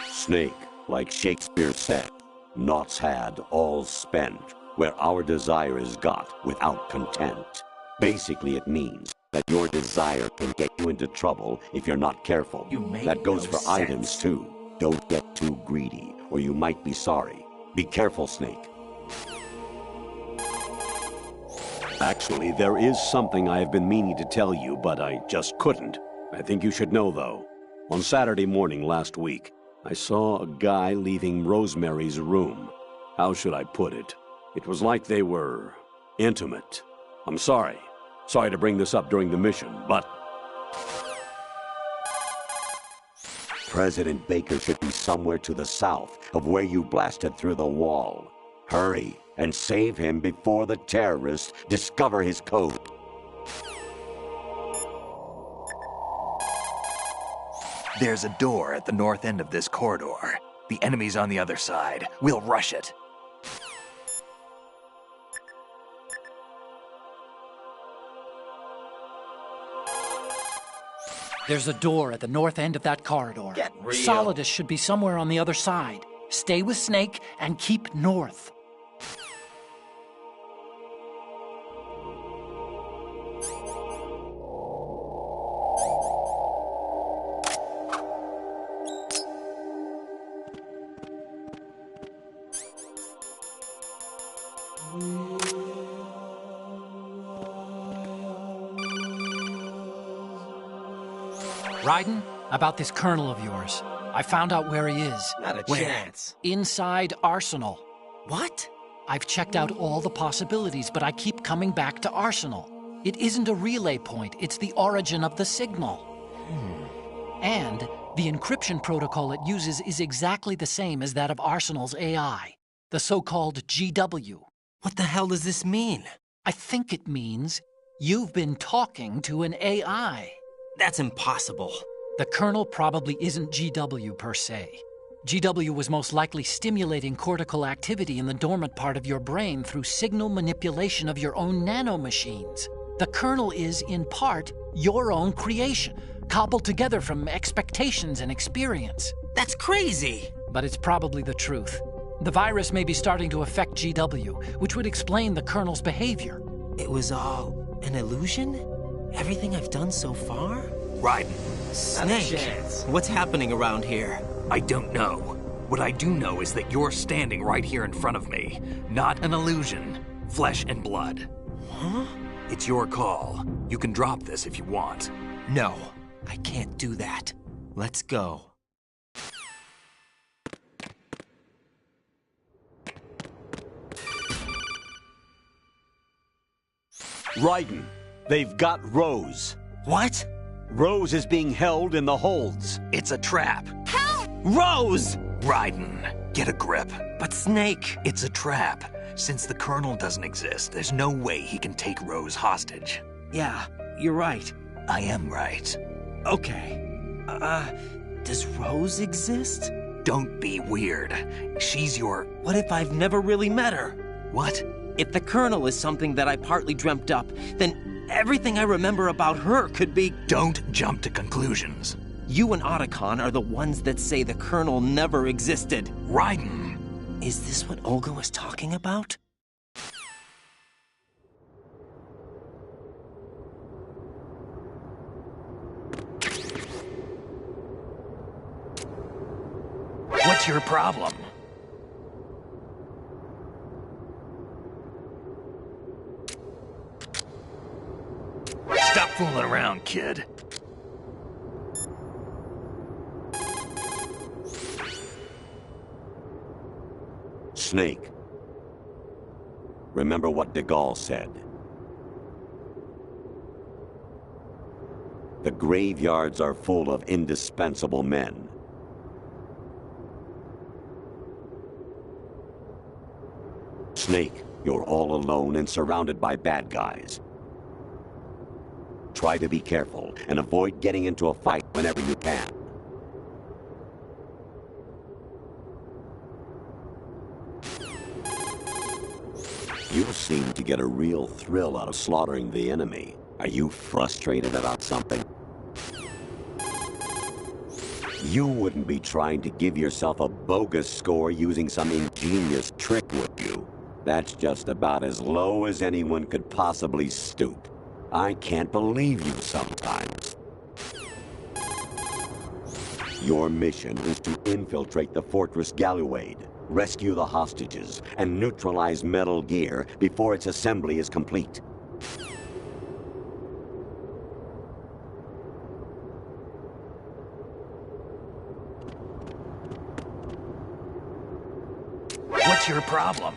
Snake, like Shakespeare said, naught's had, all's spent, where our desire is got without content. Basically, it means that your desire can get you into trouble if you're not careful. That goes for items, too. Don't get too greedy, or you might be sorry. Be careful, Snake. Actually, there is something I have been meaning to tell you, but I just couldn't. I think you should know, though. On Saturday morning last week, I saw a guy leaving Rosemary's room. How should I put it? It was like they were intimate. I'm sorry. Sorry to bring this up during the mission, but... President Baker should be somewhere to the south of where you blasted through the wall. Hurry and save him before the terrorists discover his code. There's a door at the north end of this corridor. The enemy's on the other side. We'll rush it. There's a door at the north end of that corridor. Get real. Solidus should be somewhere on the other side. Stay with Snake and keep north. Raiden, about this colonel of yours. I found out where he is. Not a chance. Inside Arsenal. What? I've checked out all the possibilities, but I keep coming back to Arsenal. It isn't a relay point, it's the origin of the signal. And the encryption protocol it uses is exactly the same as that of Arsenal's AI, the so-called GW. What the hell does this mean? I think it means you've been talking to an AI. That's impossible. The Colonel probably isn't GW per se. GW was most likely stimulating cortical activity in the dormant part of your brain through signal manipulation of your own nanomachines. The Colonel is, in part, your own creation, cobbled together from expectations and experience. That's crazy! But it's probably the truth. The virus may be starting to affect GW, which would explain the Colonel's behavior. It was all an illusion? Everything I've done so far? Raiden. Snake, what's happening around here? I don't know. What I do know is that you're standing right here in front of me. Not an illusion. Flesh and blood. Huh? It's your call. You can drop this if you want. No, I can't do that. Let's go. Raiden, they've got Rose. What? Rose is being held in the holds. It's a trap. Help! Rose! Raiden, get a grip. But Snake... It's a trap. Since the Colonel doesn't exist, there's no way he can take Rose hostage. Yeah, you're right. I am right. Okay. Does Rose exist? Don't be weird. She's your... What if I've never really met her? What? If the Colonel is something that I partly dreamt up, then everything I remember about her could be... Don't jump to conclusions. You and Otacon are the ones that say the Colonel never existed. Raiden! Is this what Olga was talking about? What's your problem? Stop fooling around, kid. Snake, remember what de Gaulle said. The graveyards are full of indispensable men. Snake, you're all alone and surrounded by bad guys. Try to be careful and avoid getting into a fight whenever you can. You seem to get a real thrill out of slaughtering the enemy. Are you frustrated about something? You wouldn't be trying to give yourself a bogus score using some ingenious trick, would you? That's just about as low as anyone could possibly stoop. I can't believe you sometimes. Your mission is to infiltrate the Fortress Galluade, rescue the hostages, and neutralize Metal Gear before its assembly is complete. What's your problem?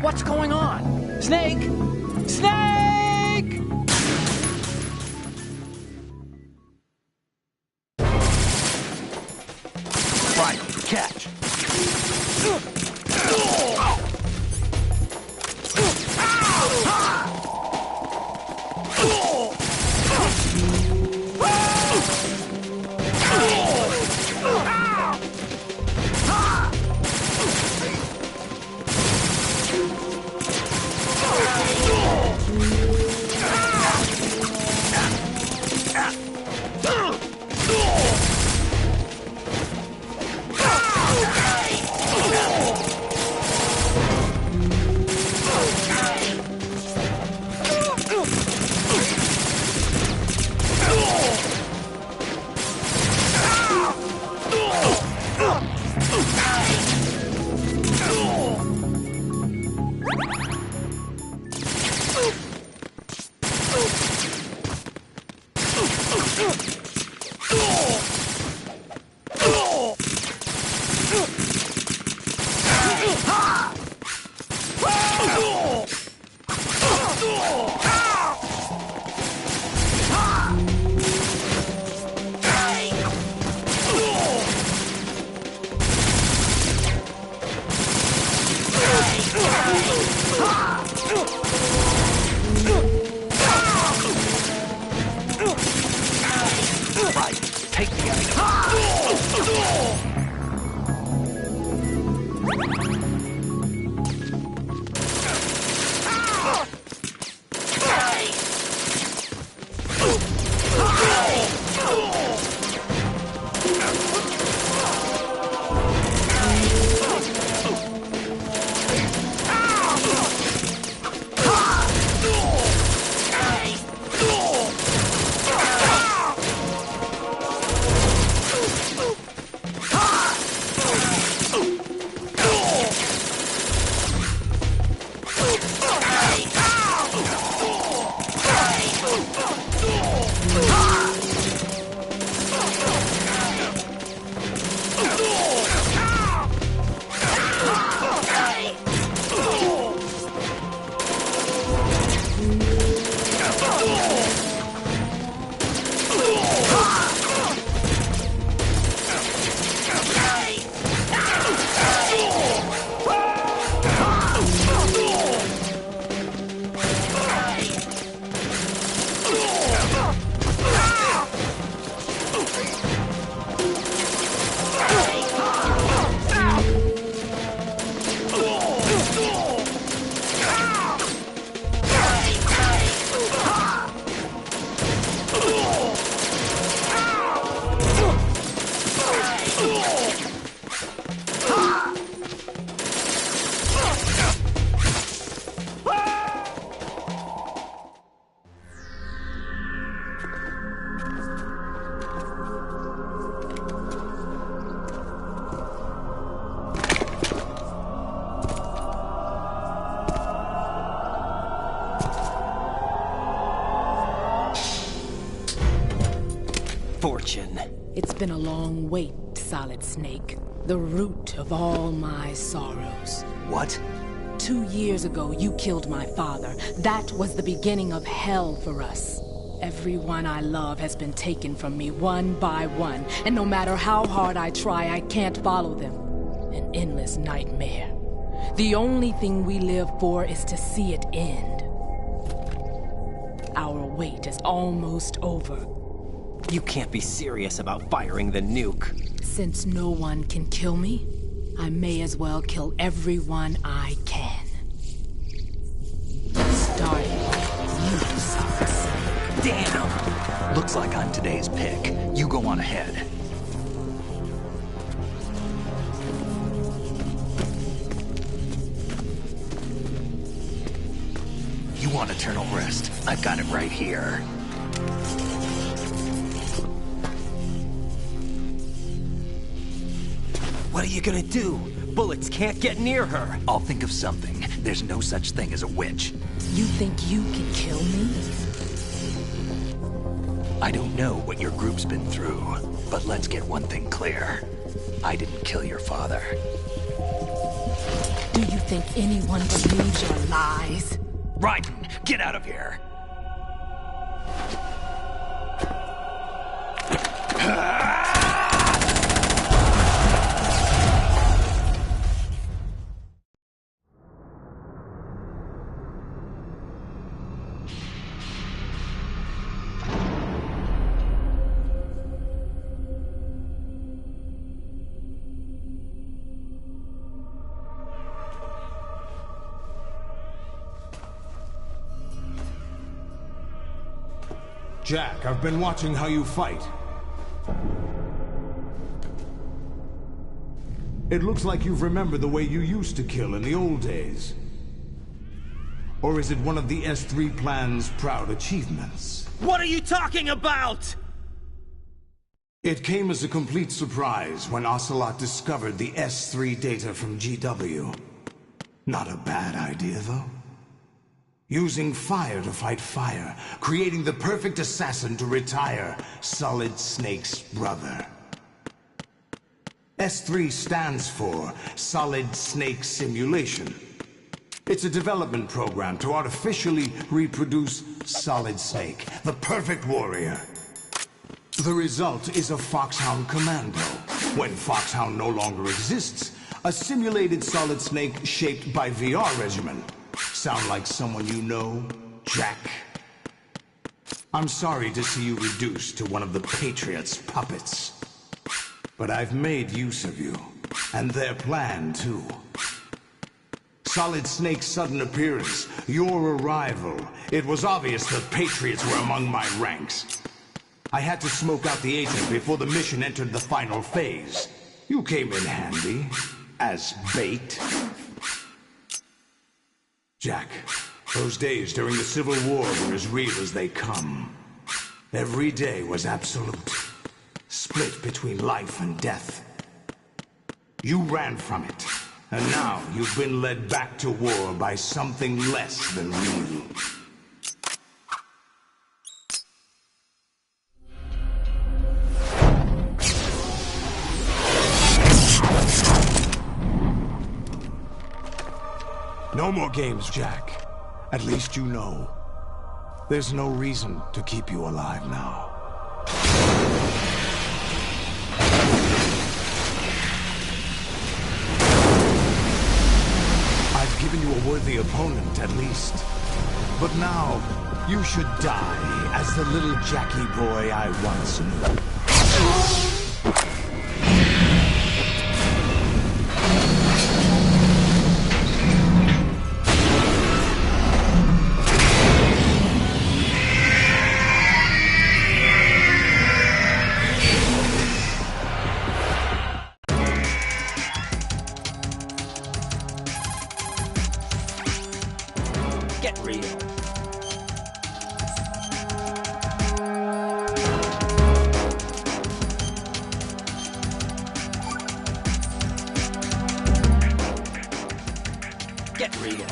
What's going on? Snake! Snake! Right, catch. It's been a long wait, Solid Snake. The root of all my sorrows. What? 2 years ago, you killed my father. That was the beginning of hell for us. Everyone I love has been taken from me one by one, and no matter how hard I try, I can't follow them. An endless nightmare. The only thing we live for is to see it end. Our wait is almost over. You can't be serious about firing the nuke. Since no one can kill me, I may as well kill everyone I can. Starting with you, Solid Snake. Damn! Looks like I'm today's pick. You go on ahead. You want eternal rest? I've got it right here. What are you gonna do? Bullets can't get near her. I'll think of something. There's no such thing as a witch. You think you can kill me? I don't know what your group's been through, but let's get one thing clear. I didn't kill your father. Do you think anyone believes your lies? Raiden, get out of here! Jack, I've been watching how you fight. It looks like you've remembered the way you used to kill in the old days. Or is it one of the S3 plan's proud achievements? What are you talking about? It came as a complete surprise when Ocelot discovered the S3 data from GW. Not a bad idea, though. Using fire to fight fire, creating the perfect assassin to retire Solid Snake's brother. S3 stands for Solid Snake Simulation. It's a development program to artificially reproduce Solid Snake, the perfect warrior. The result is a Foxhound Commando. When Foxhound no longer exists, a simulated Solid Snake shaped by VR regimen. Sound like someone you know, Jack? I'm sorry to see you reduced to one of the Patriots' puppets. But I've made use of you, and their plan, too. Solid Snake's sudden appearance, your arrival, it was obvious the Patriots were among my ranks. I had to smoke out the agent before the mission entered the final phase. You came in handy, as bait. Jack, those days during the Civil War were as real as they come. Every day was absolute, split between life and death. You ran from it, and now you've been led back to war by something less than real. No more games, Jack. At least you know. There's no reason to keep you alive now. I've given you a worthy opponent, at least. But now, you should die as the little Jackie boy I once knew. Get real. Get real.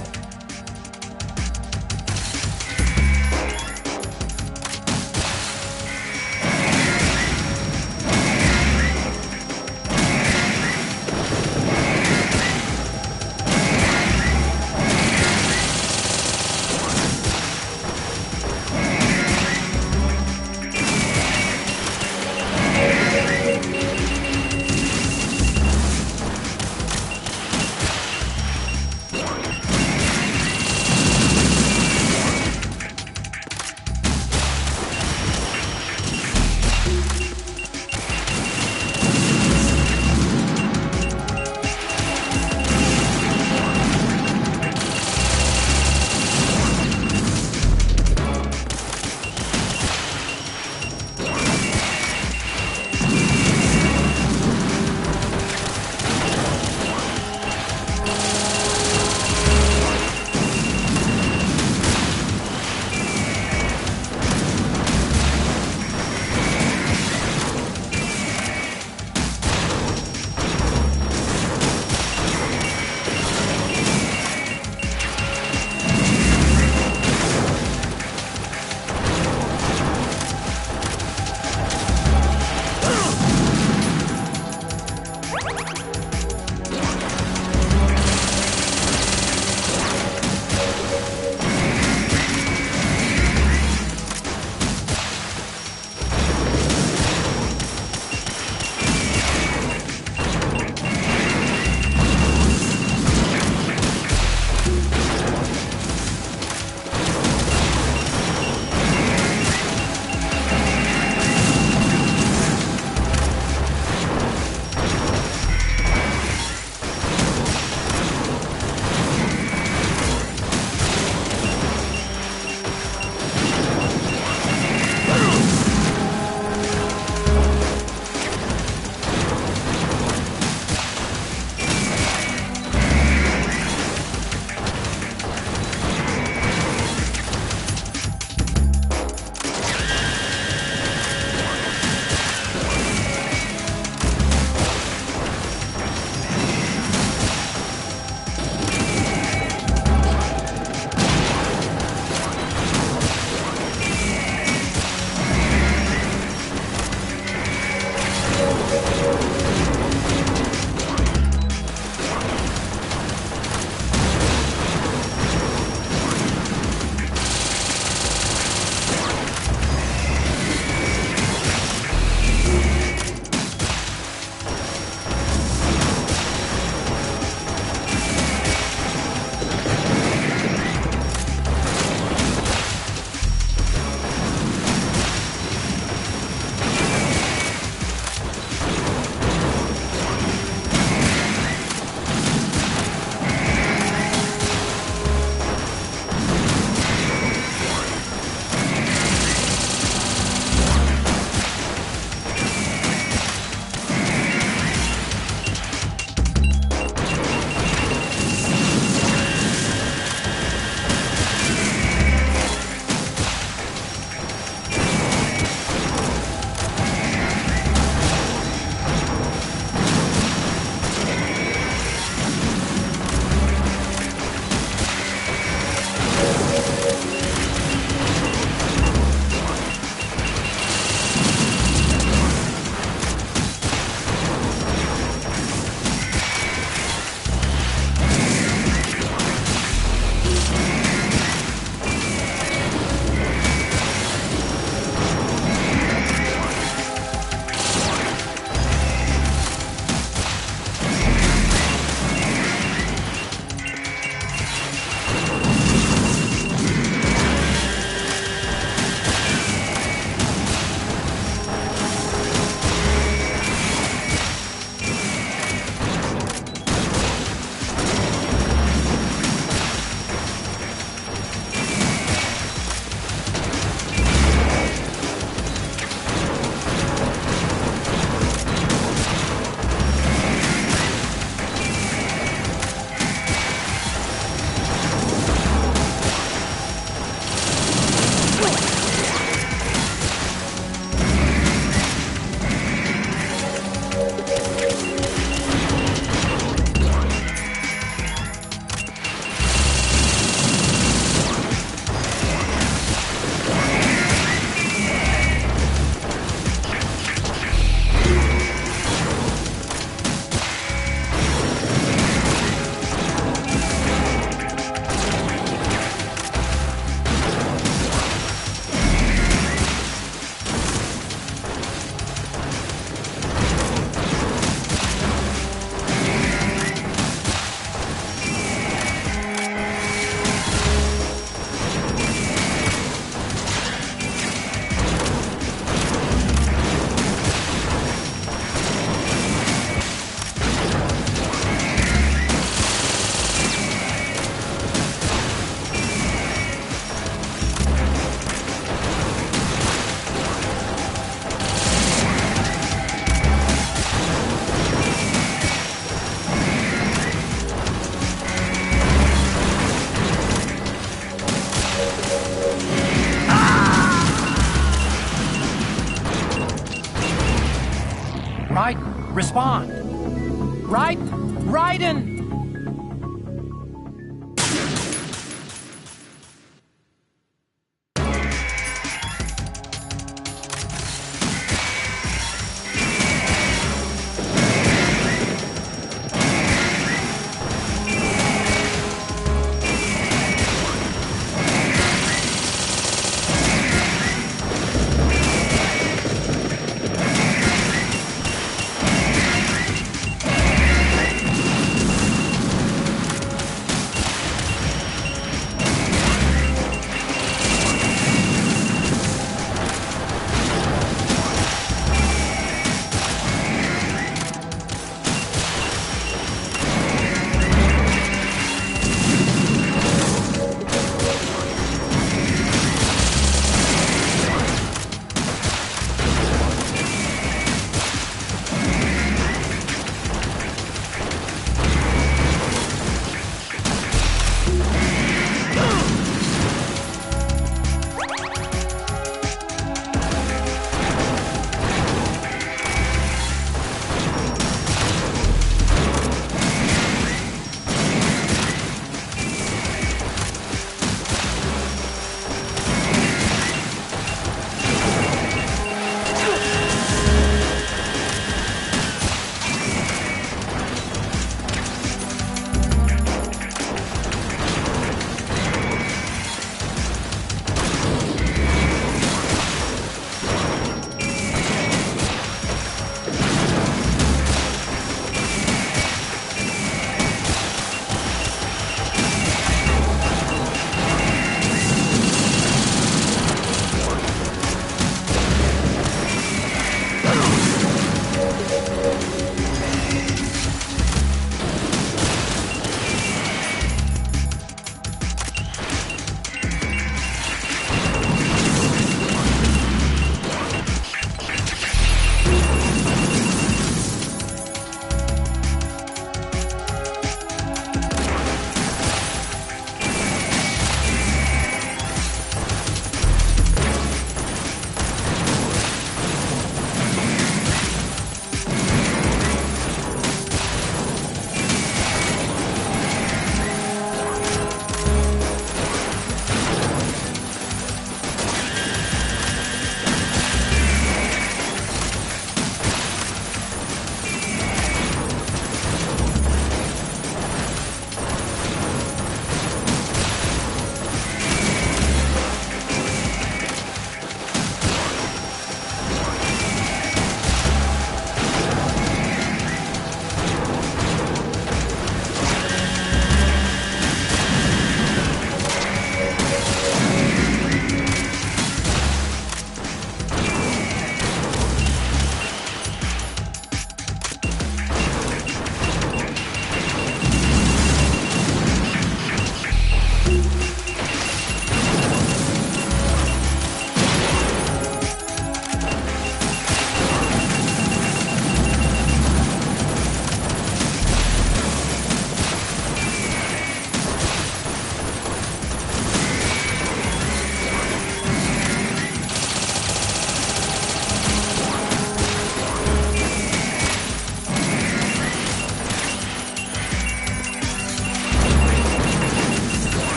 respond. Raiden!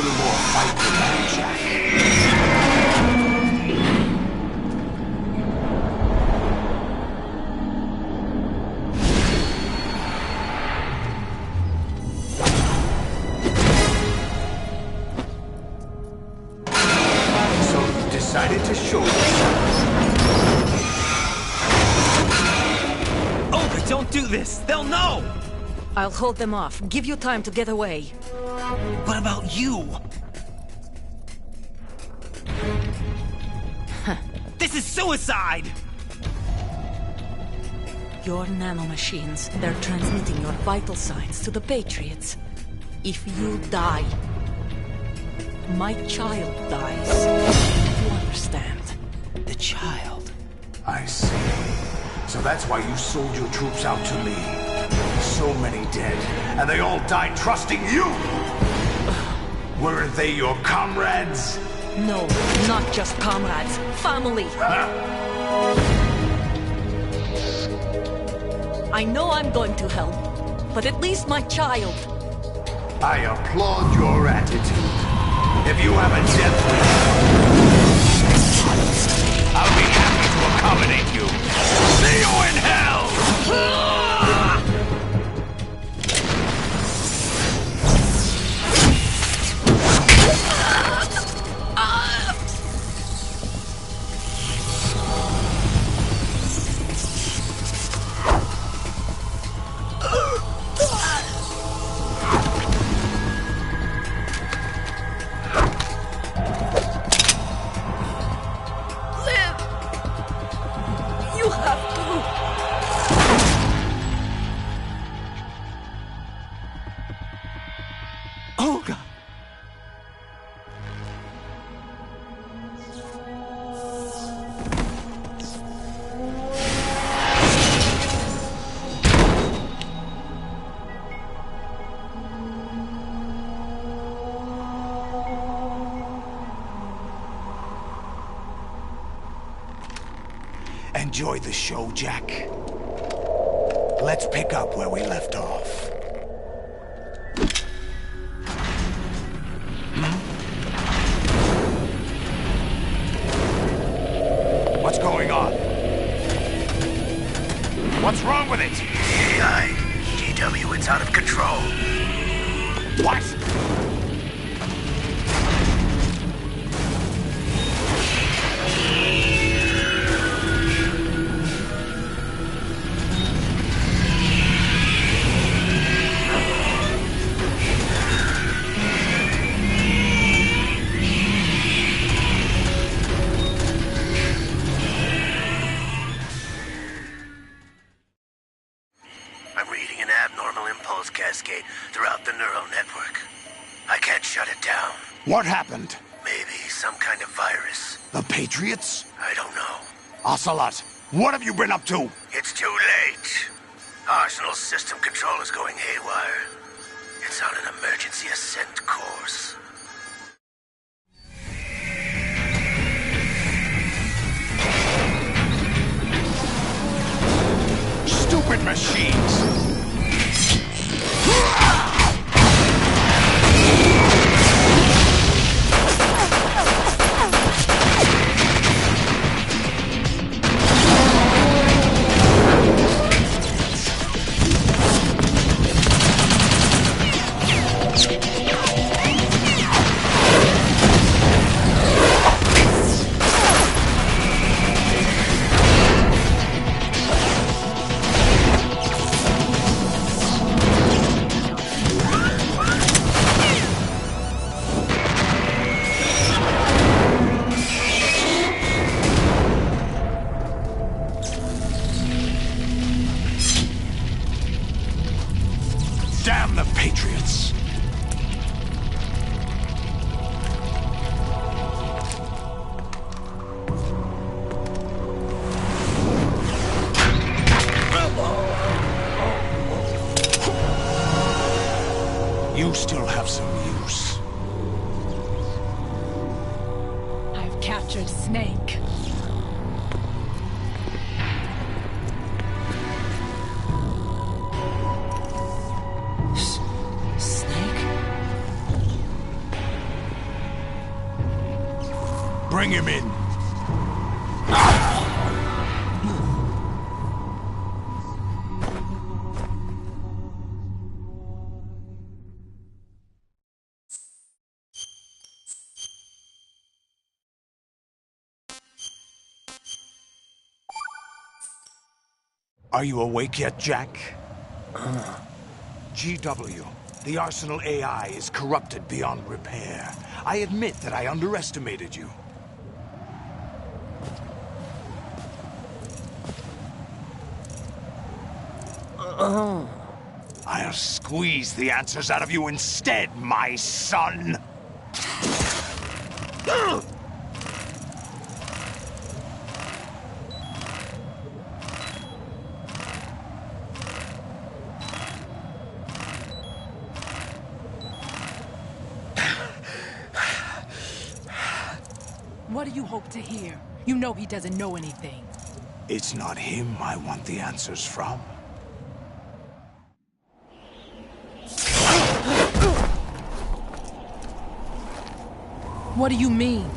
little more fight than that, Jack. So you decided to show yourself. Olga, don't do this! They'll know! I'll hold them off. Give you time to get away. What about you? This is suicide! Your nanomachines, they're transmitting your vital signs to the Patriots. If you die, my child dies. You understand? The child. I see. So that's why you sold your troops out to me. So many dead, and they all died trusting you! Weren't they your comrades? No, not just comrades. Family! I know I'm going to help, but at least my child. I applaud your attitude. If you have a death wish, I'll be happy to accommodate you. See you in hell! Olga! Enjoy the show, Jack. Let's pick up where we left off. What's going on? What's wrong with it? AI, GW, it's out of control. What? I'm reading an abnormal impulse cascade throughout the neural network. I can't shut it down. What happened? Maybe some kind of virus. The Patriots? I don't know. Ocelot, what have you been up to? It's too late. Arsenal's system control is going haywire. It's on an emergency ascent course. Stupid machines! Damn the Patriots! You still have some use. I've captured Snake. Bring him in. Are you awake yet, Jack? GW, the Arsenal AI is corrupted beyond repair. I admit that I underestimated you. I'll squeeze the answers out of you instead, my son! What do you hope to hear? You know he doesn't know anything. It's not him I want the answers from. What do you mean?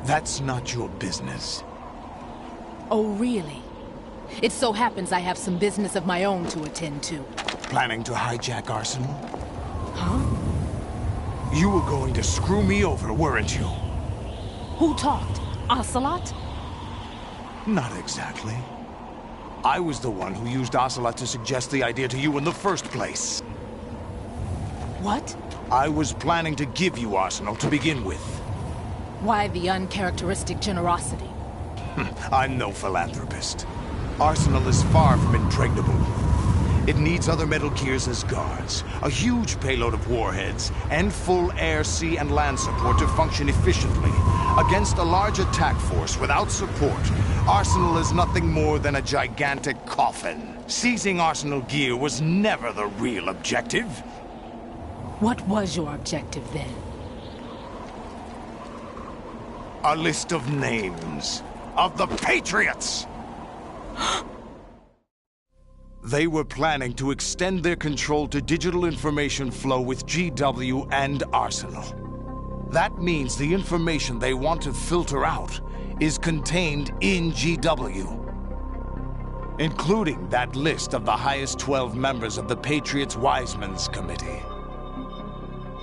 That's not your business. Oh, really? It so happens I have some business of my own to attend to. Planning to hijack Arsenal? Huh? You were going to screw me over, weren't you? Who talked? Ocelot? Not exactly. I was the one who used Ocelot to suggest the idea to you in the first place. What? I was planning to give you Arsenal to begin with. Why the uncharacteristic generosity? I'm no philanthropist. Arsenal is far from impregnable. It needs other Metal Gears as guards, a huge payload of warheads, and full air, sea, and land support to function efficiently. Against a large attack force without support, Arsenal is nothing more than a gigantic coffin. Seizing Arsenal gear was never the real objective. What was your objective then? A list of names of the Patriots! They were planning to extend their control to digital information flow with GW and Arsenal. That means the information they want to filter out is contained in GW, including that list of the highest 12 members of the Patriots Wiseman's Committee.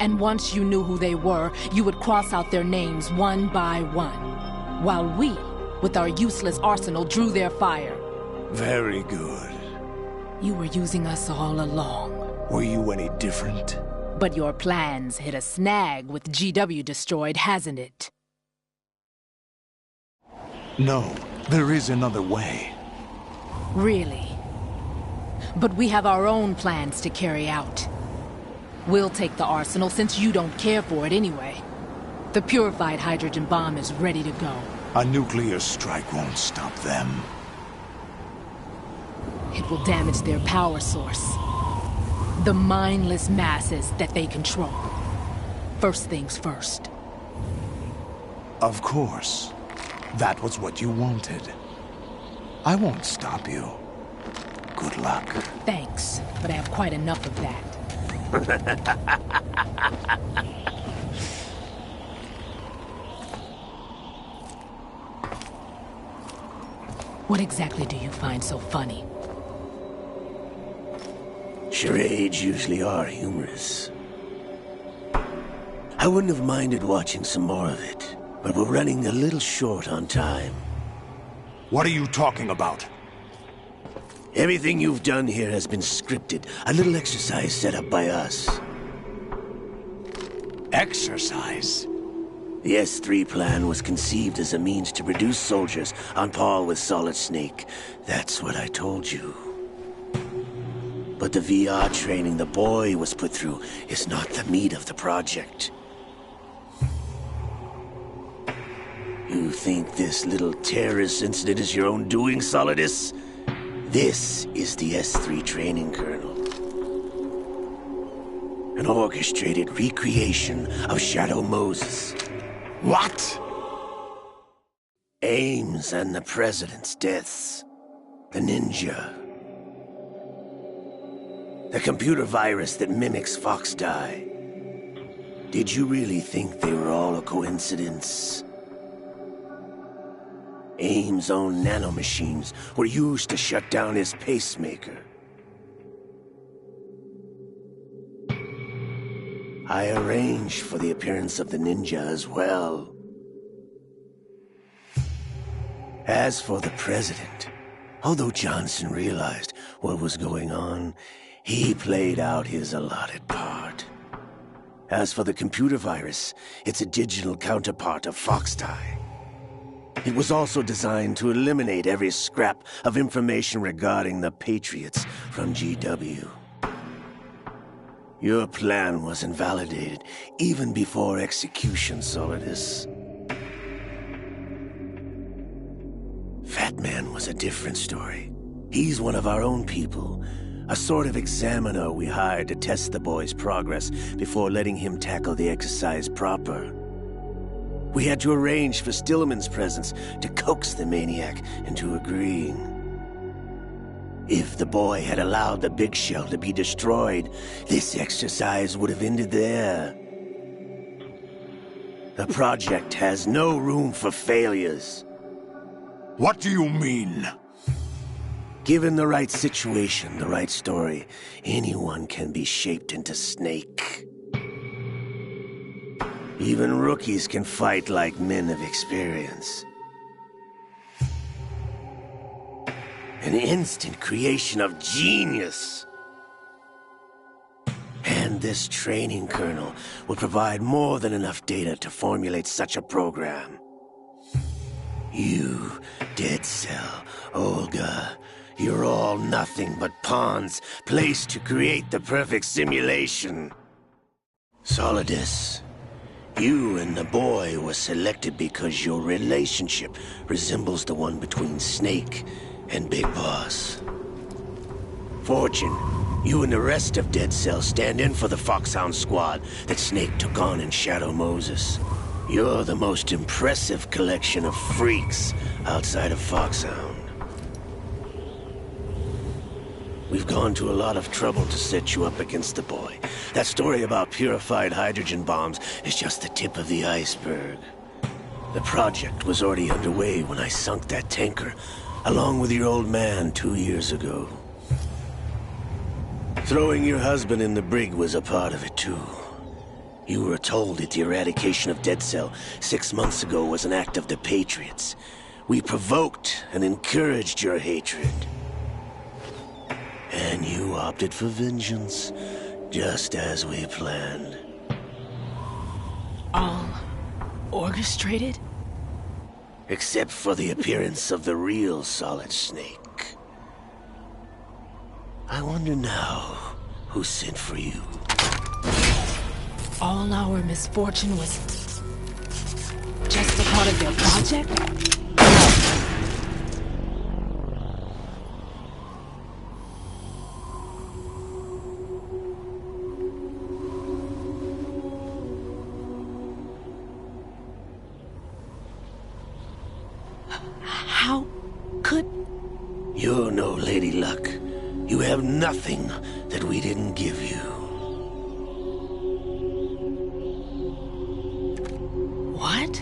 And once you knew who they were, you would cross out their names one by one, while we, with our useless arsenal, drew their fire. Very good. You were using us all along. Were you any different? But your plans hit a snag with GW destroyed, hasn't it? No, there is another way. Really? But we have our own plans to carry out. We'll take the arsenal since you don't care for it anyway. The purified hydrogen bomb is ready to go. A nuclear strike won't stop them. It will damage their power source. The mindless masses that they control. First things first. Of course. That was what you wanted. I won't stop you. Good luck. Thanks, but I have quite enough of that. What exactly do you find so funny? Charades usually are humorous. I wouldn't have minded watching some more of it, but we're running a little short on time. What are you talking about? Everything you've done here has been scripted. A little exercise set up by us. Exercise? The S3 plan was conceived as a means to produce soldiers on par with Solid Snake. That's what I told you. But the VR training the boy was put through is not the meat of the project. You think this little terrorist incident is your own doing, Solidus? This is the S3 training kernel. An orchestrated recreation of Shadow Moses. What? Ames and the President's deaths. The ninja. The computer virus that mimics Fox Die. Did you really think they were all a coincidence? AIM's own nanomachines were used to shut down his pacemaker. I arranged for the appearance of the ninja as well. As for the president, although Johnson realized what was going on, he played out his allotted part. As for the computer virus, it's a digital counterpart of Foxtie. It was also designed to eliminate every scrap of information regarding the Patriots from GW. Your plan was invalidated even before execution, Solidus. Fat Man was a different story. He's one of our own people, a sort of examiner we hired to test the boy's progress before letting him tackle the exercise proper. We had to arrange for Stillman's presence to coax the maniac into agreeing. If the boy had allowed the big shell to be destroyed, this exercise would have ended there. The project has no room for failures. What do you mean? Given the right situation, the right story, anyone can be shaped into Snake. Even rookies can fight like men of experience. An instant creation of genius. And this training kernel would provide more than enough data to formulate such a program. You, Dead Cell, Olga, you're all nothing but pawns placed to create the perfect simulation. Solidus, you and the boy were selected because your relationship resembles the one between Snake and Big Boss. Fortune, you and the rest of Dead Cell stand in for the Foxhound squad that Snake took on in Shadow Moses. You're the most impressive collection of freaks outside of Foxhound. We've gone to a lot of trouble to set you up against the boy. That story about purified hydrogen bombs is just the tip of the iceberg. The project was already underway when I sunk that tanker, along with your old man 2 years ago. Throwing your husband in the brig was a part of it too. You were told that the eradication of Dead Cell 6 months ago was an act of the Patriots. We provoked and encouraged your hatred. And you opted for vengeance, just as we planned. All orchestrated? Except for the appearance of the real Solid Snake. I wonder now who sent for you. All our misfortune was just a part of their project? How could... You're no Lady Luck. You have nothing that we didn't give you. What?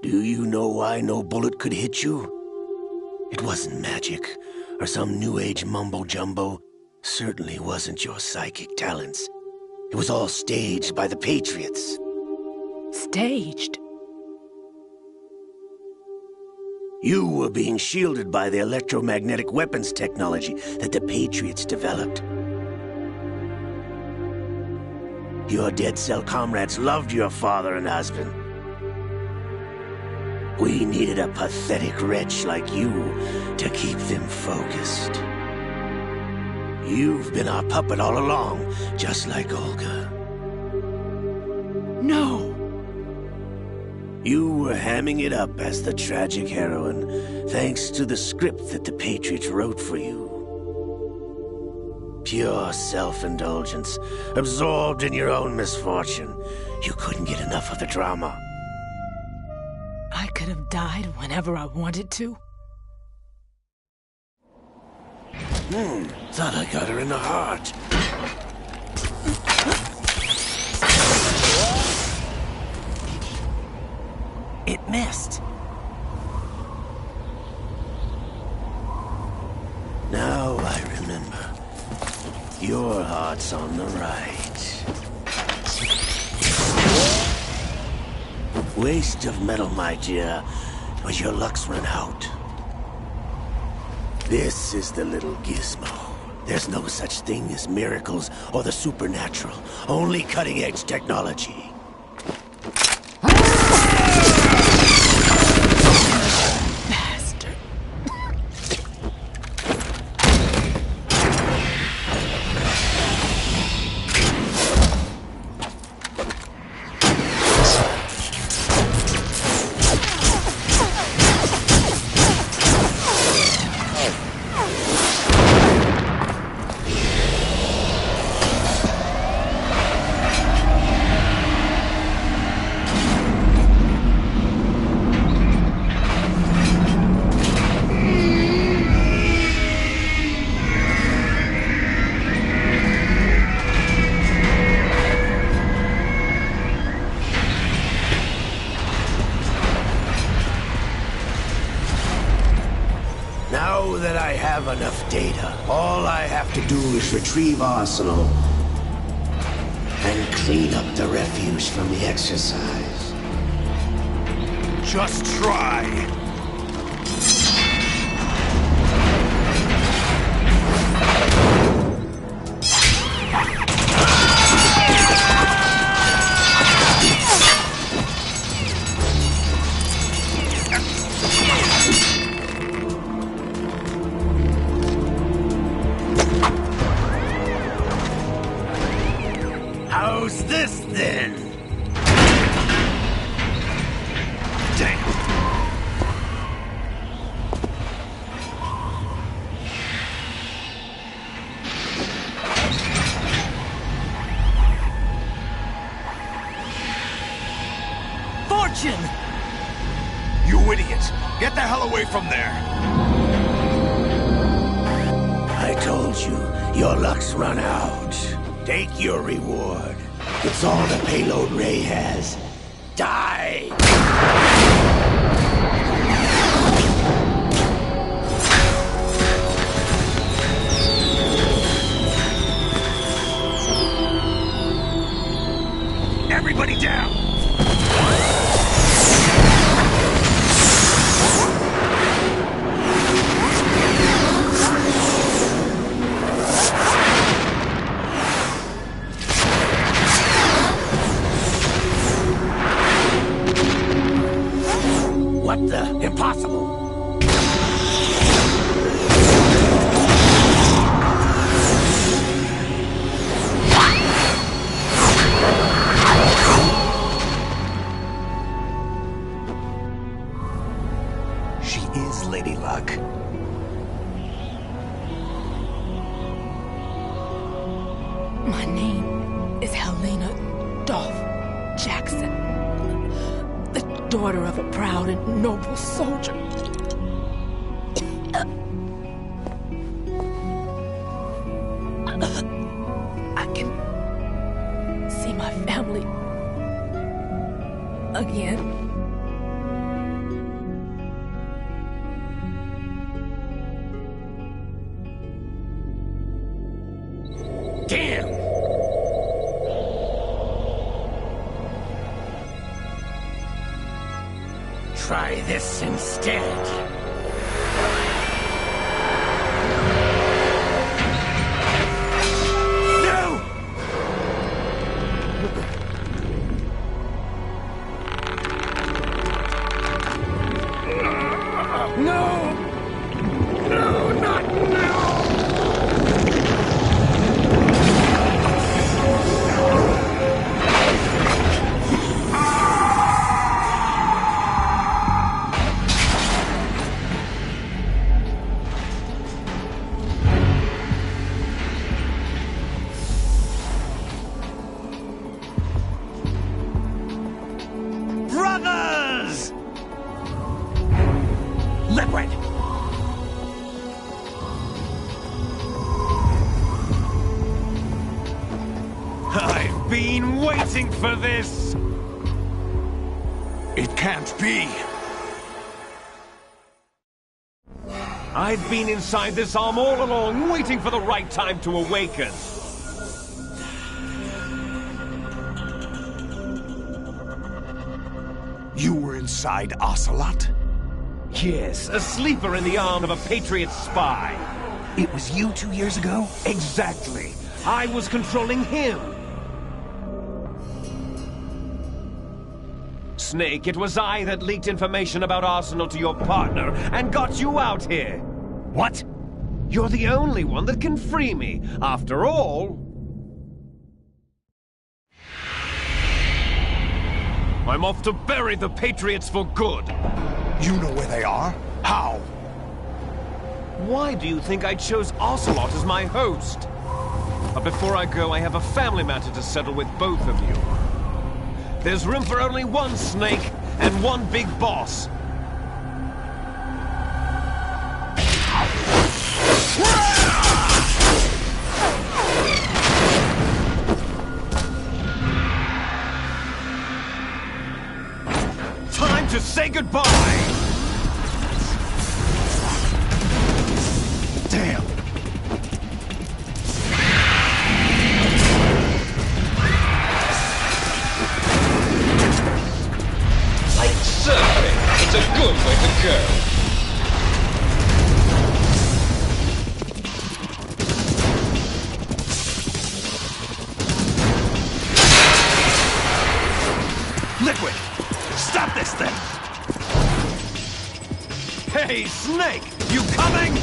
Do you know why no bullet could hit you? It wasn't magic, or some new age mumbo-jumbo. Certainly wasn't your psychic talents. It was all staged by the Patriots. Staged? You were being shielded by the electromagnetic weapons technology that the Patriots developed. Your Dead Cell comrades loved your father and husband. We needed a pathetic wretch like you to keep them focused. You've been our puppet all along, just like Olga. No! You were hamming it up as the tragic heroine, thanks to the script that the Patriots wrote for you. Pure self-indulgence, absorbed in your own misfortune. You couldn't get enough of the drama. I could have died whenever I wanted to. Thought I got her in the heart. missed. Now I remember. Your heart's on the right. Waste of metal, my dear, but your luck's run out. This is the little gizmo. There's no such thing as miracles or the supernatural. Only cutting-edge technology. Now that I have enough data, all I have to do is retrieve Arsenal and clean up the refuse from the exercise. Just try. How's this then? Damn. Fortune! You idiot! Get the hell away from there! I told you, your luck's run out. Take your reward. It's all the payload Ray has. Die! Everybody down! What the? Impossible! She is Lady Luck. My name is Helena Dolph Jackson, the daughter of a proud and noble soldier. I can see my family again. Damn! Try this instead. No! No, not now! Brothers! Liquid! I've been waiting for this! It can't be. I've been inside this arm all along, waiting for the right time to awaken. You were inside Ocelot? Yes, a sleeper in the arm of a Patriot spy. It was you 2 years ago? Exactly. I was controlling him. Snake, it was I that leaked information about Arsenal to your partner and got you out here. What? You're the only one that can free me. After all... I'm off to bury the Patriots for good. You know where they are? How? Why do you think I chose Ocelot as my host? But before I go, I have a family matter to settle with both of you. There's room for only one Snake and one big boss. Time to say goodbye! Damn! Like surfing, it's a good way to go. Liquid! Stop this thing! Hey, Snake! You coming?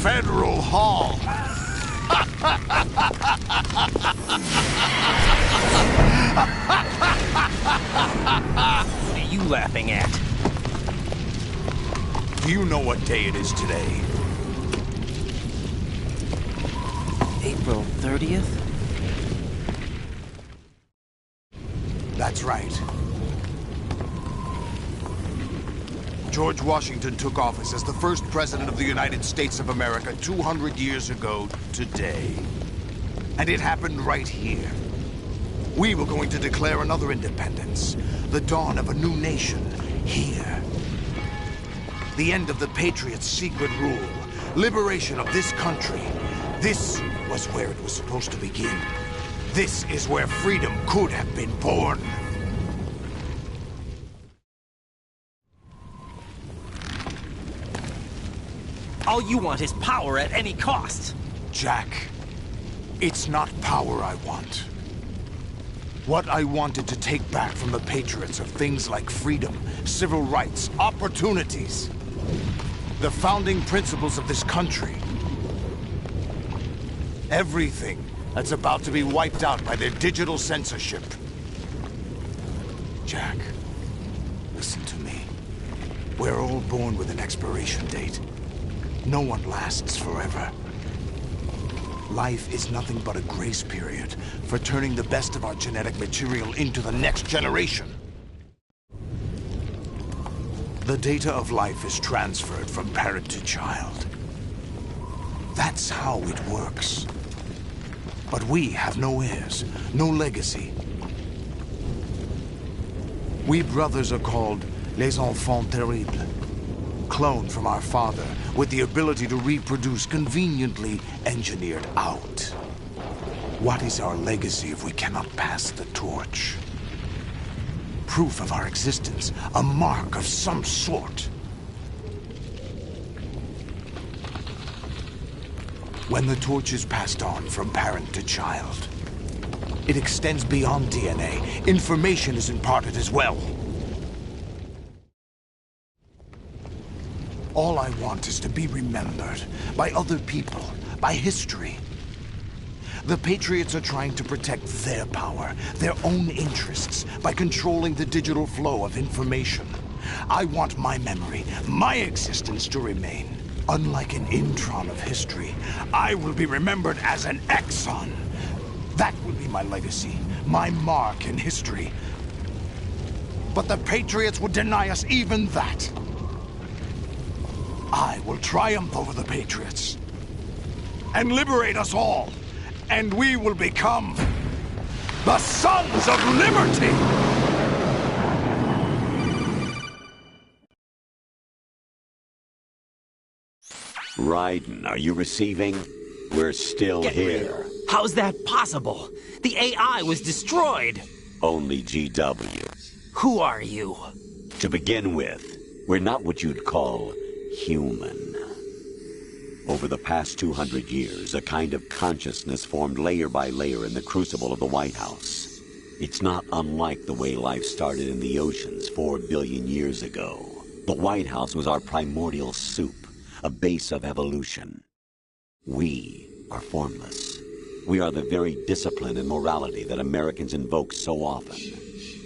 Federal Hall. What are you laughing at? Do you know what day it is today? April 30th? That's right. George Washington took office as the first president of the United States of America 200 years ago today. And it happened right here. We were going to declare another independence, the dawn of a new nation, here. The end of the Patriots' secret rule, liberation of this country. This was where it was supposed to begin. This is where freedom could have been born. All you want is power at any cost. Jack, it's not power I want. What I wanted to take back from the Patriots are things like freedom, civil rights, opportunities. The founding principles of this country. Everything that's about to be wiped out by their digital censorship. Jack, listen to me. We're all born with an expiration date. No one lasts forever. Life is nothing but a grace period for turning the best of our genetic material into the next generation. The data of life is transferred from parent to child. That's how it works. But we have no heirs, no legacy. We brothers are called les enfants terribles, cloned from our father with the ability to reproduce conveniently engineered out. What is our legacy if we cannot pass the torch? Proof of our existence, a mark of some sort. When the torch is passed on from parent to child, it extends beyond DNA. Information is imparted as well. All I want is to be remembered by other people, by history. The Patriots are trying to protect their power, their own interests, by controlling the digital flow of information. I want my memory, my existence to remain. Unlike an intron of history, I will be remembered as an exon. That will be my legacy, my mark in history. But the Patriots would deny us even that. I will triumph over the Patriots and liberate us all, and we will become the Sons of Liberty! Raiden, are you receiving? We're still here. How's that possible? The AI was destroyed. Only GW. Who are you? To begin with, we're not what you'd call human. Over the past 200 years, a kind of consciousness formed layer by layer in the crucible of the White House. It's not unlike the way life started in the oceans 4 billion years ago. The White House was our primordial soup, a base of evolution. We are formless. We are the very discipline and morality that Americans invoke so often.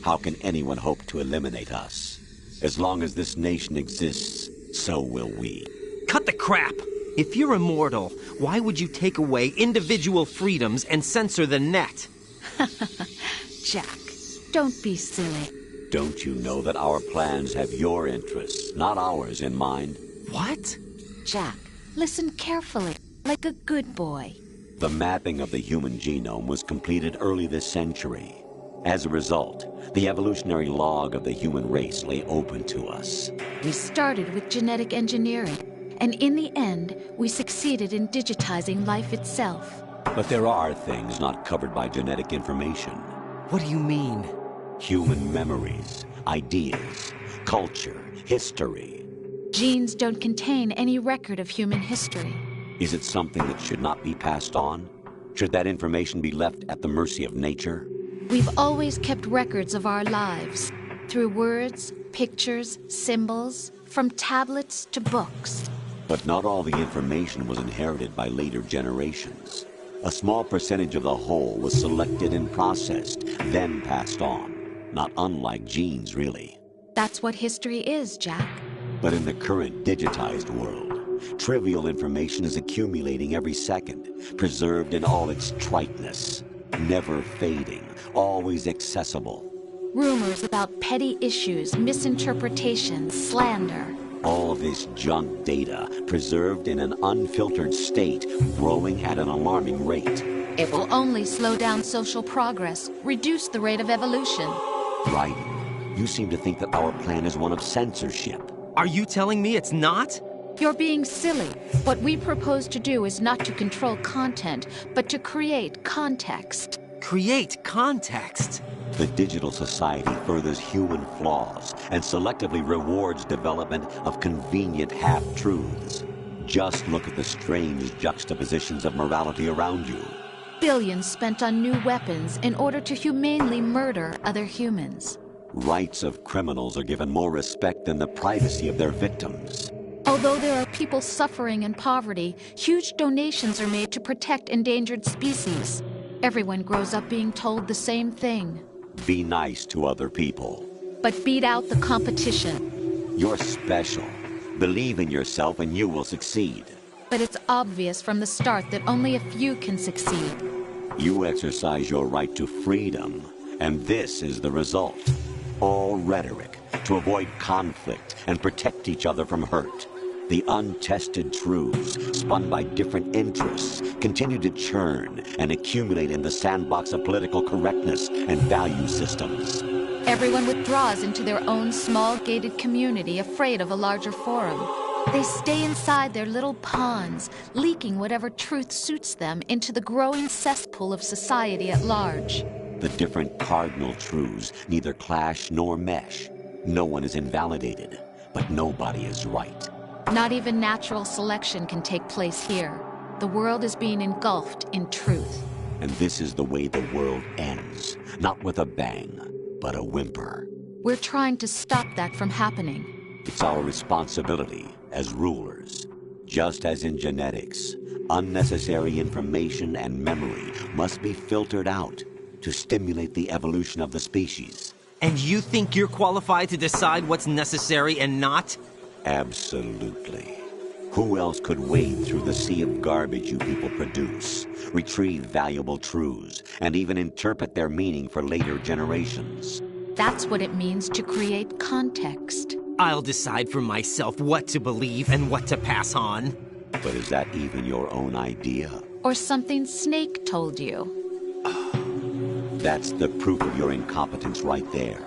How can anyone hope to eliminate us? As long as this nation exists, so will we. Cut the crap! If you're immortal, why would you take away individual freedoms and censor the net? Jack, don't be silly. Don't you know that our plans have your interests, not ours, in mind? What? Jack, listen carefully, like a good boy. The mapping of the human genome was completed early this century. As a result, the evolutionary log of the human race lay open to us. We started with genetic engineering, and in the end, we succeeded in digitizing life itself. But there are things not covered by genetic information. What do you mean? Human memories, ideas, culture, history. Genes don't contain any record of human history. Is it something that should not be passed on? Should that information be left at the mercy of nature? We've always kept records of our lives, through words, pictures, symbols, from tablets to books. But not all the information was inherited by later generations. A small percentage of the whole was selected and processed, then passed on. Not unlike genes, really. That's what history is, Jack. But in the current digitized world, trivial information is accumulating every second, preserved in all its triteness, never fading, always accessible. Rumors about petty issues, misinterpretations, slander. All this junk data, preserved in an unfiltered state, growing at an alarming rate. It will only slow down social progress, reduce the rate of evolution. Raiden, you seem to think that our plan is one of censorship. Are you telling me it's not? You're being silly. What we propose to do is not to control content, but to create context. Create context? The digital society furthers human flaws and selectively rewards development of convenient half-truths. Just look at the strange juxtapositions of morality around you. Billions spent on new weapons in order to humanely murder other humans. Rights of criminals are given more respect than the privacy of their victims. Although there are people suffering in poverty, huge donations are made to protect endangered species. Everyone grows up being told the same thing. Be nice to other people. But beat out the competition. You're special. Believe in yourself and you will succeed. But it's obvious from the start that only a few can succeed. You exercise your right to freedom, and this is the result. All rhetoric to avoid conflict and protect each other from hurt. The untested truths, spun by different interests, continue to churn and accumulate in the sandbox of political correctness and value systems. Everyone withdraws into their own small gated community, afraid of a larger forum. They stay inside their little ponds, leaking whatever truth suits them into the growing cesspool of society at large. The different cardinal truths neither clash nor mesh. No one is invalidated, but nobody is right. Not even natural selection can take place here. The world is being engulfed in truth. And this is the way the world ends. Not with a bang, but a whimper. We're trying to stop that from happening. It's our responsibility as rulers. Just as in genetics, unnecessary information and memory must be filtered out to stimulate the evolution of the species. And you think you're qualified to decide what's necessary and not? Absolutely. Who else could wade through the sea of garbage you people produce, retrieve valuable truths, and even interpret their meaning for later generations? That's what it means to create context. I'll decide for myself what to believe and what to pass on. But is that even your own idea? Or something Snake told you? That's the proof of your incompetence right there.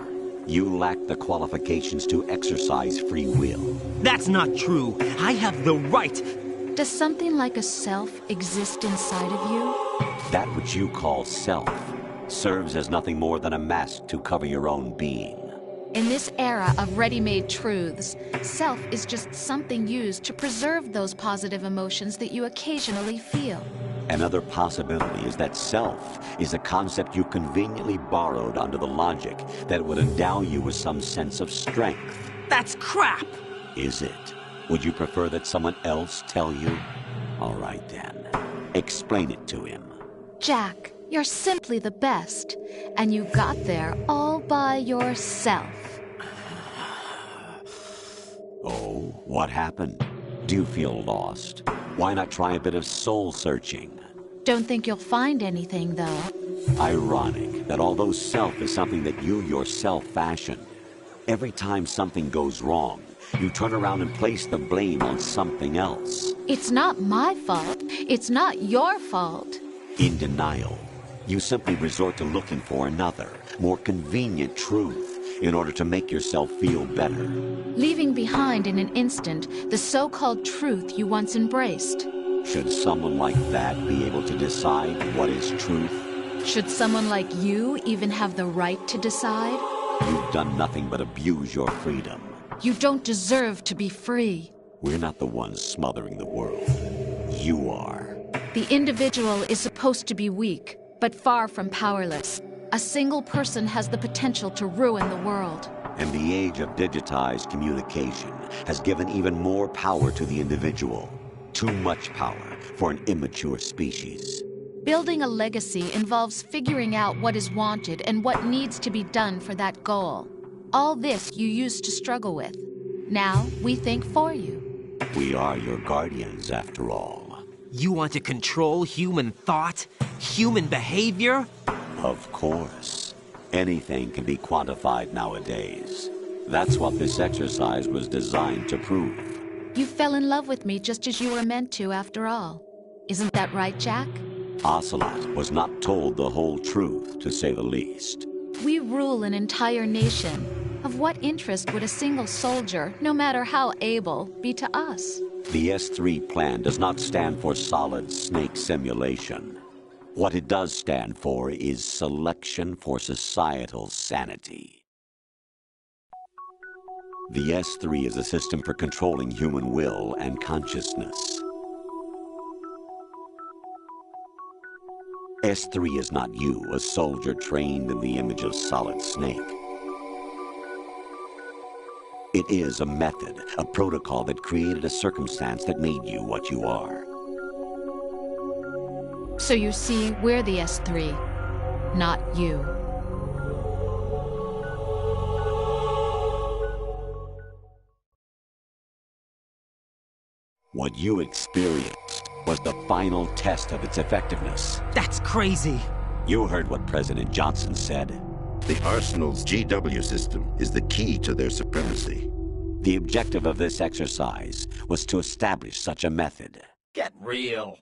You lack the qualifications to exercise free will. That's not true. I have the right. Does something like a self exist inside of you? That which you call self serves as nothing more than a mask to cover your own being. In this era of ready-made truths, self is just something used to preserve those positive emotions that you occasionally feel. Another possibility is that self is a concept you conveniently borrowed under the logic that it would endow you with some sense of strength. That's crap! Is it? Would you prefer that someone else tell you? All right then. Explain it to him. Jack, you're simply the best, and you got there all by yourself. Oh, what happened? Do you feel lost? Why not try a bit of soul-searching? Don't think you'll find anything, though. Ironic that although self is something that you yourself fashioned, every time something goes wrong, you turn around and place the blame on something else. It's not my fault. It's not your fault. In denial, you simply resort to looking for another, more convenient truth in order to make yourself feel better. Leaving behind in an instant the so-called truth you once embraced. Should someone like that be able to decide what is truth? Should someone like you even have the right to decide? You've done nothing but abuse your freedom. You don't deserve to be free. We're not the ones smothering the world. You are. The individual is supposed to be weak, but far from powerless. A single person has the potential to ruin the world. And the age of digitized communication has given even more power to the individual. Too much power for an immature species. Building a legacy involves figuring out what is wanted and what needs to be done for that goal. All this you used to struggle with. Now we think for you. We are your guardians, after all. You want to control human thought? Human behavior? Of course. Anything can be quantified nowadays. That's what this exercise was designed to prove. You fell in love with me just as you were meant to, after all. Isn't that right, Jack? Ocelot was not told the whole truth, to say the least. We rule an entire nation. Of what interest would a single soldier, no matter how able, be to us? The S3 plan does not stand for solid snake simulation. What it does stand for is selection for societal sanity. The S3 is a system for controlling human will and consciousness. S3 is not you, a soldier trained in the image of Solid Snake. It is a method, a protocol that created a circumstance that made you what you are. So you see, we're the S3, not you. What you experienced was the final test of its effectiveness. That's crazy. You heard what President Johnson said. The Arsenal's GW system is the key to their supremacy. The objective of this exercise was to establish such a method. Get real.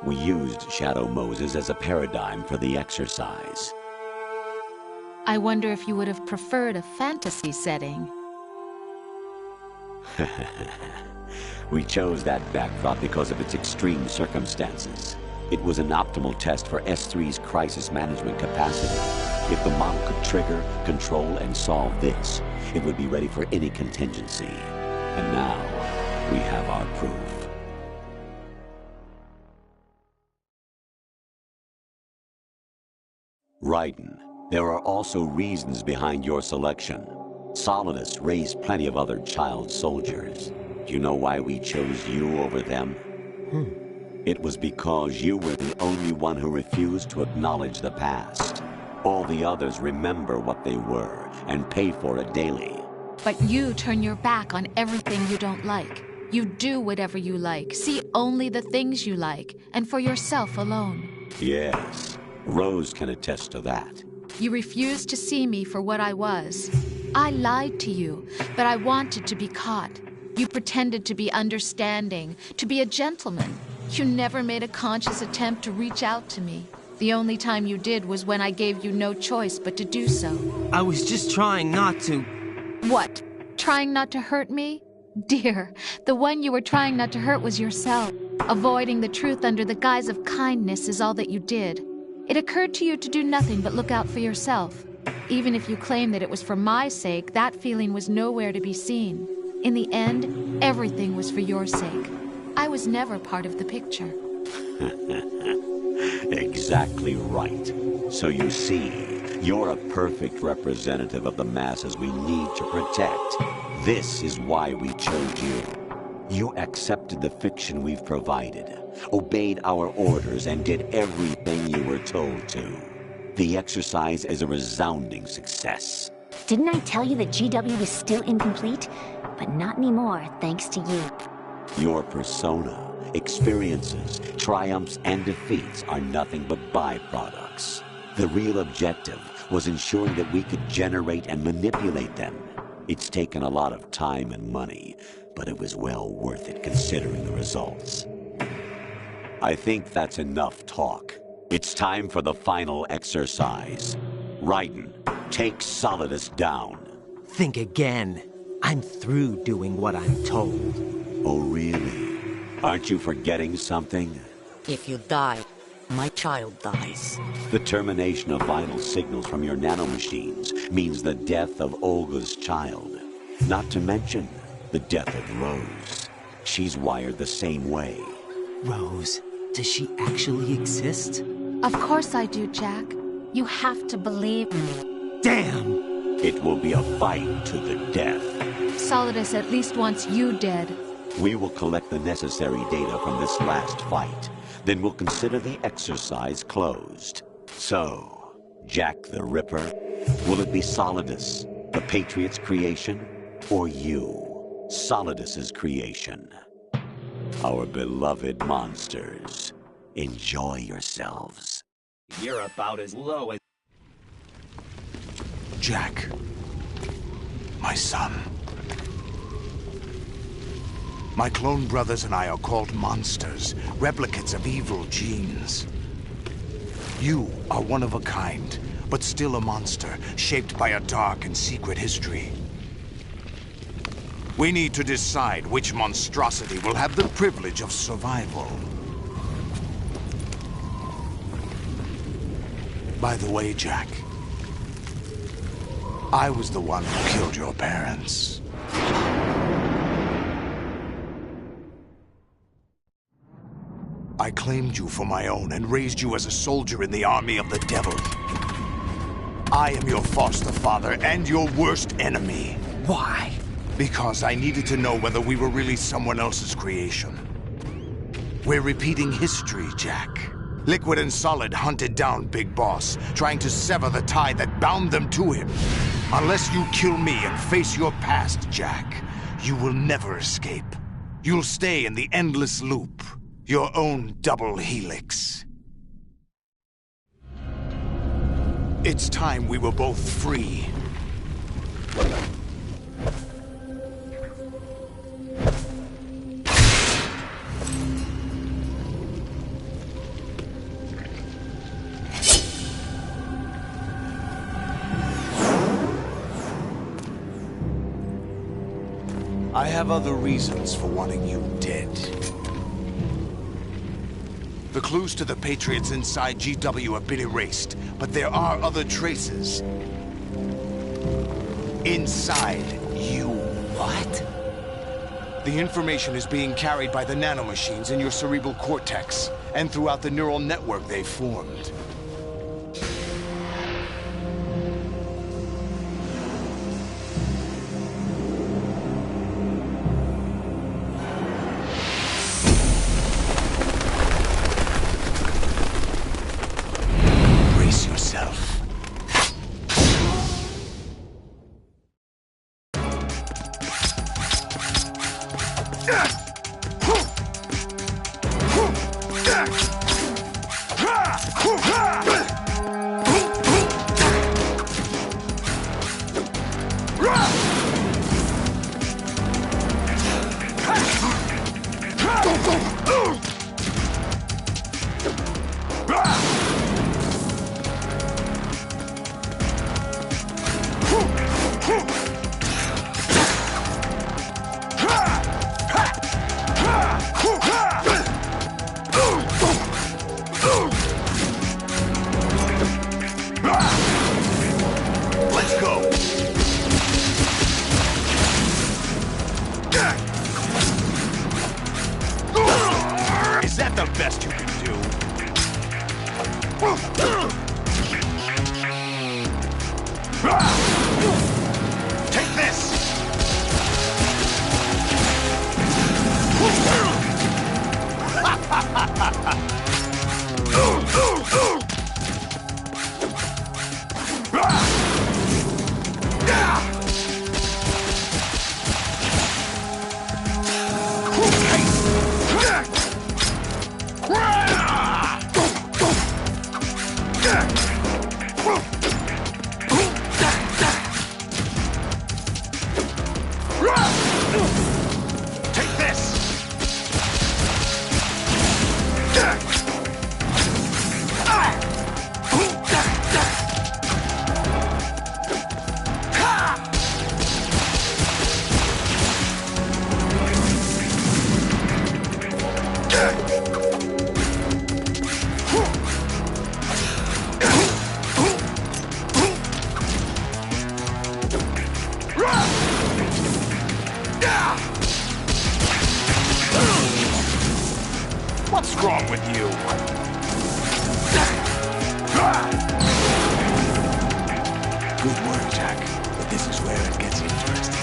We used Shadow Moses as a paradigm for the exercise. I wonder if you would have preferred a fantasy setting. We chose that backdrop because of its extreme circumstances. It was an optimal test for S3's crisis management capacity. If the model could trigger, control, and solve this, it would be ready for any contingency. And now, we have our proof. Raiden, there are also reasons behind your selection. Solidus raised plenty of other child soldiers. Do you know why we chose you over them? It was because you were the only one who refused to acknowledge the past. All the others remember what they were and pay for it daily. But you turn your back on everything you don't like. You do whatever you like, see only the things you like, and for yourself alone. Yes, Rose can attest to that. You refused to see me for what I was. I lied to you, but I wanted to be caught. You pretended to be understanding, to be a gentleman. You never made a conscious attempt to reach out to me. The only time you did was when I gave you no choice but to do so. I was just trying not to... What? Trying not to hurt me? Dear, the one you were trying not to hurt was yourself. Avoiding the truth under the guise of kindness is all that you did. It occurred to you to do nothing but look out for yourself. Even if you claim that it was for my sake, that feeling was nowhere to be seen. In the end, everything was for your sake. I was never part of the picture. Exactly right. So you see, you're a perfect representative of the masses we need to protect. This is why we chose you. You accepted the fiction we've provided, obeyed our orders, and did everything you were told to. The exercise is a resounding success. Didn't I tell you that GW was still incomplete? But not anymore, thanks to you. Your persona, experiences, triumphs, and defeats are nothing but byproducts. The real objective was ensuring that we could generate and manipulate them. It's taken a lot of time and money, but it was well worth it considering the results. I think that's enough talk. It's time for the final exercise. Raiden, take Solidus down. Think again. I'm through doing what I'm told. Oh, really? Aren't you forgetting something? If you die, my child dies. The termination of vital signals from your nanomachines means the death of Olga's child. Not to mention the death of Rose. She's wired the same way. Rose, does she actually exist? Of course I do, Jack. You have to believe me. Damn! It will be a fight to the death. Solidus at least wants you dead. We will collect the necessary data from this last fight. Then we'll consider the exercise closed. So, Jack the Ripper, will it be Solidus, the Patriot's creation, or you, Solidus's creation? Our beloved monsters, enjoy yourselves. You're about as low as... Jack, my son. My clone brothers and I are called monsters, replicates of evil genes. You are one of a kind, but still a monster, shaped by a dark and secret history. We need to decide which monstrosity will have the privilege of survival. By the way, Jack, I was the one who killed your parents. I claimed you for my own and raised you as a soldier in the army of the devil. I am your foster father and your worst enemy. Why? Because I needed to know whether we were really someone else's creation. We're repeating history, Jack. Liquid and Solid hunted down Big Boss, trying to sever the tie that bound them to him. Unless you kill me and face your past, Jack, you will never escape. You'll stay in the endless loop, your own double helix. It's time we were both free. I have other reasons for wanting you dead. The clues to the Patriots inside GW have been erased, but there are other traces. Inside you. What? The information is being carried by the nanomachines in your cerebral cortex, and throughout the neural network they've formed. Is that the best you can do? Take this! Take this! What's wrong with you? Good work, Jack. But this is where it gets interesting.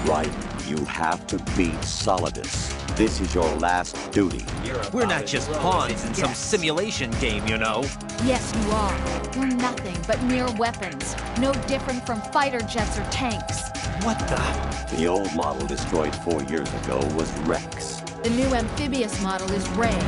Right, you have to beat Solidus. This is your last duty. We're not just pawns in some simulation game, you know. Yes, you are. You're nothing but mere weapons. No different from fighter jets or tanks. What the? The old model destroyed 4 years ago was Rex. The new amphibious model is Ray.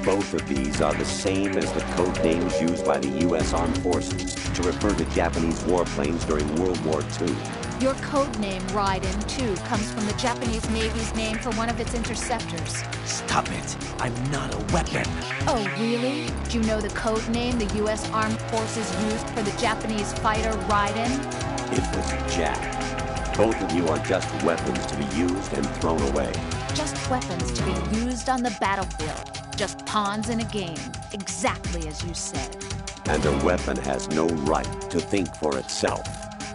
Both of these are the same as the code names used by the U.S. Armed Forces to refer to Japanese warplanes during World War II. Your code name, Raiden, too, comes from the Japanese Navy's name for one of its interceptors. Stop it. I'm not a weapon. Oh, really? Do you know the code name the U.S. Armed Forces used for the Japanese fighter Raiden? It was Jack. Both of you are just weapons to be used and thrown away. Just weapons to be used on the battlefield. Just pawns in a game. Exactly as you said. And a weapon has no right to think for itself.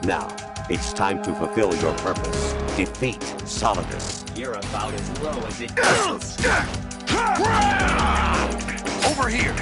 Now, it's time to fulfill your purpose. Defeat Solidus. You're about as low as it gets. Over here!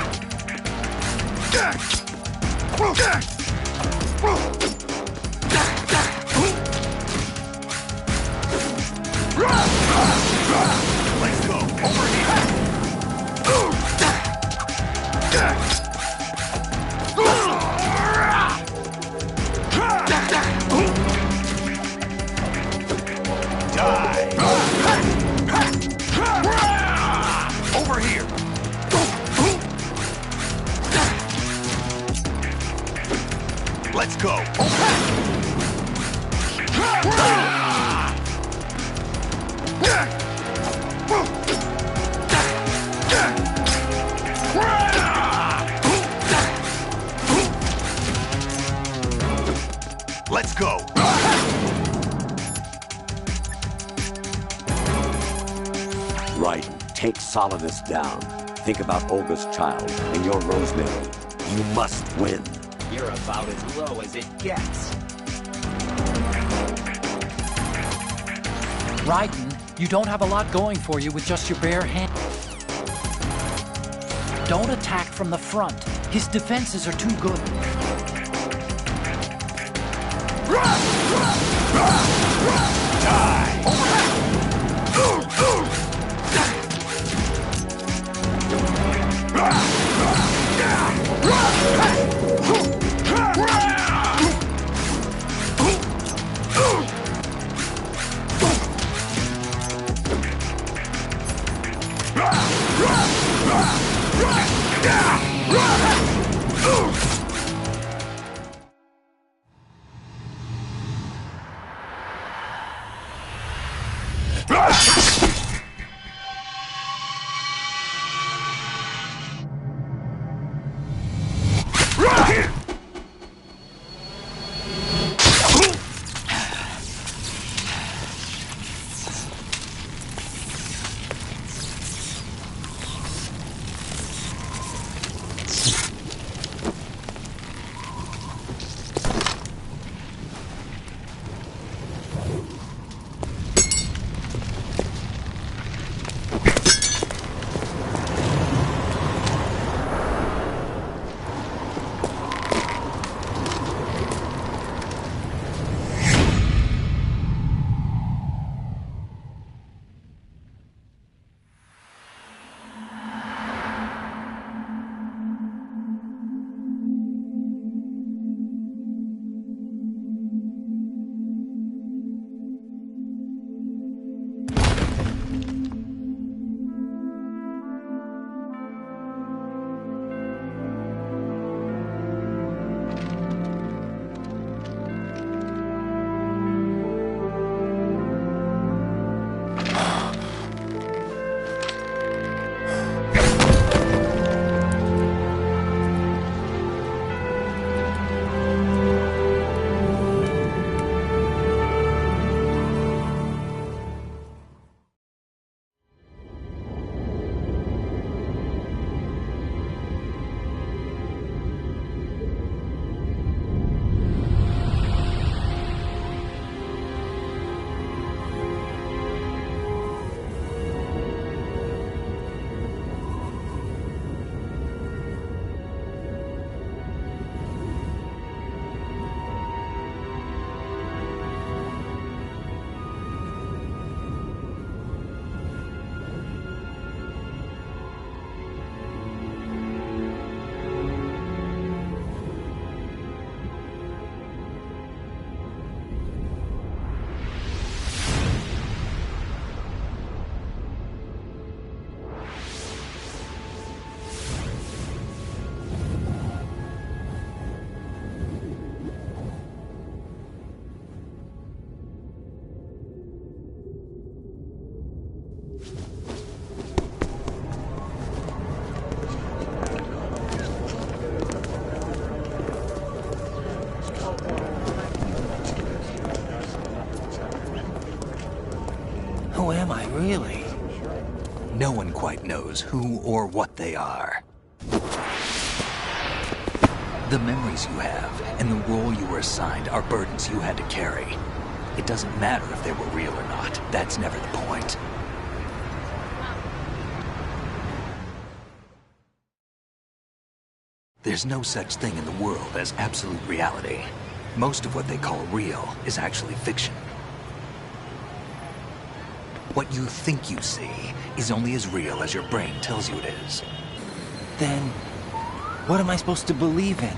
Let's go! Let's go! Right. Take Solidus down. Think about Olga's child and your Rosemary. You must win. You're about as low as it gets. Raiden, you don't have a lot going for you with just your bare hand. Don't attack from the front. His defenses are too good. Who am I, really? No one quite knows who or what they are. The memories you have and the role you were assigned are burdens you had to carry. It doesn't matter if they were real or not. That's never the point. There's no such thing in the world as absolute reality. Most of what they call real is actually fiction. What you think you see is only as real as your brain tells you it is. Then, what am I supposed to believe in?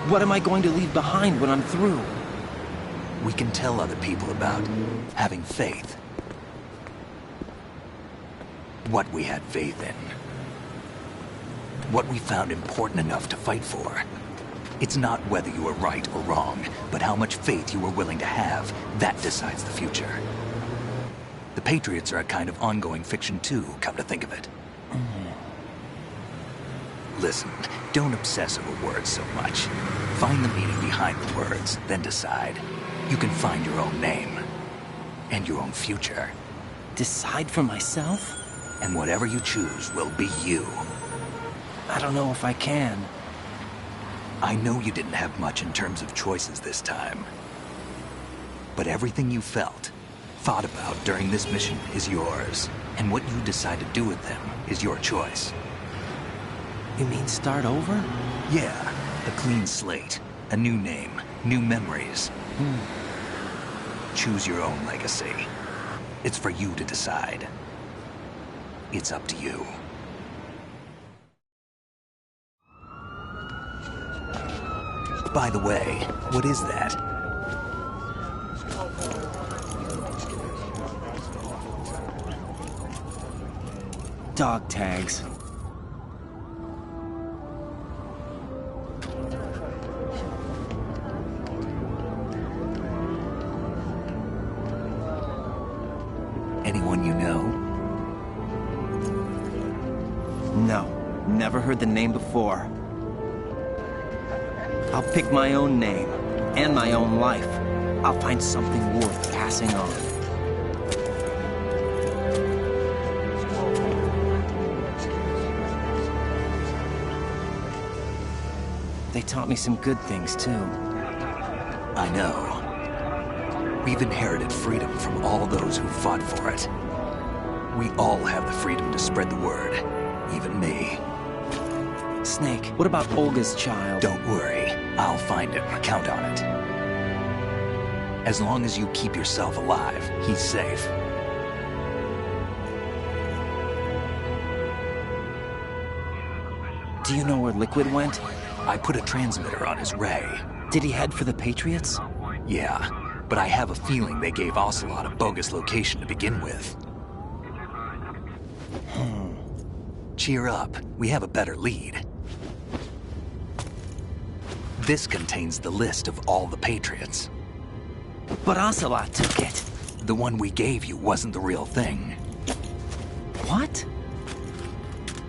What am I going to leave behind when I'm through? We can tell other people about having faith. What we had faith in. What we found important enough to fight for. It's not whether you are right or wrong, but how much faith you are willing to have. That decides the future. The Patriots are a kind of ongoing fiction too, come to think of it. Listen, don't obsess over words so much. Find the meaning behind the words, then decide. You can find your own name. And your own future. Decide for myself? And whatever you choose will be you. I don't know if I can. I know you didn't have much in terms of choices this time. But everything you felt, thought about during this mission is yours. And what you decide to do with them is your choice. You mean start over? Yeah, a clean slate, a new name, new memories. Choose your own legacy. It's for you to decide. It's up to you. By the way, what is that? Dog tags. Anyone you know? No, never heard the name before. I'll pick my own name, and my own life. I'll find something worth passing on. They taught me some good things, too. I know. We've inherited freedom from all those who fought for it. We all have the freedom to spread the word, even me. Snake, what about Olga's child? Don't worry, I'll find him, count on it. As long as you keep yourself alive, he's safe. Do you know where Liquid went? I put a transmitter on his ray. Did he head for the Patriots? Yeah, but I have a feeling they gave Ocelot a bogus location to begin with. Cheer up, we have a better lead. This contains the list of all the Patriots. But Ocelot took it. The one we gave you wasn't the real thing. What?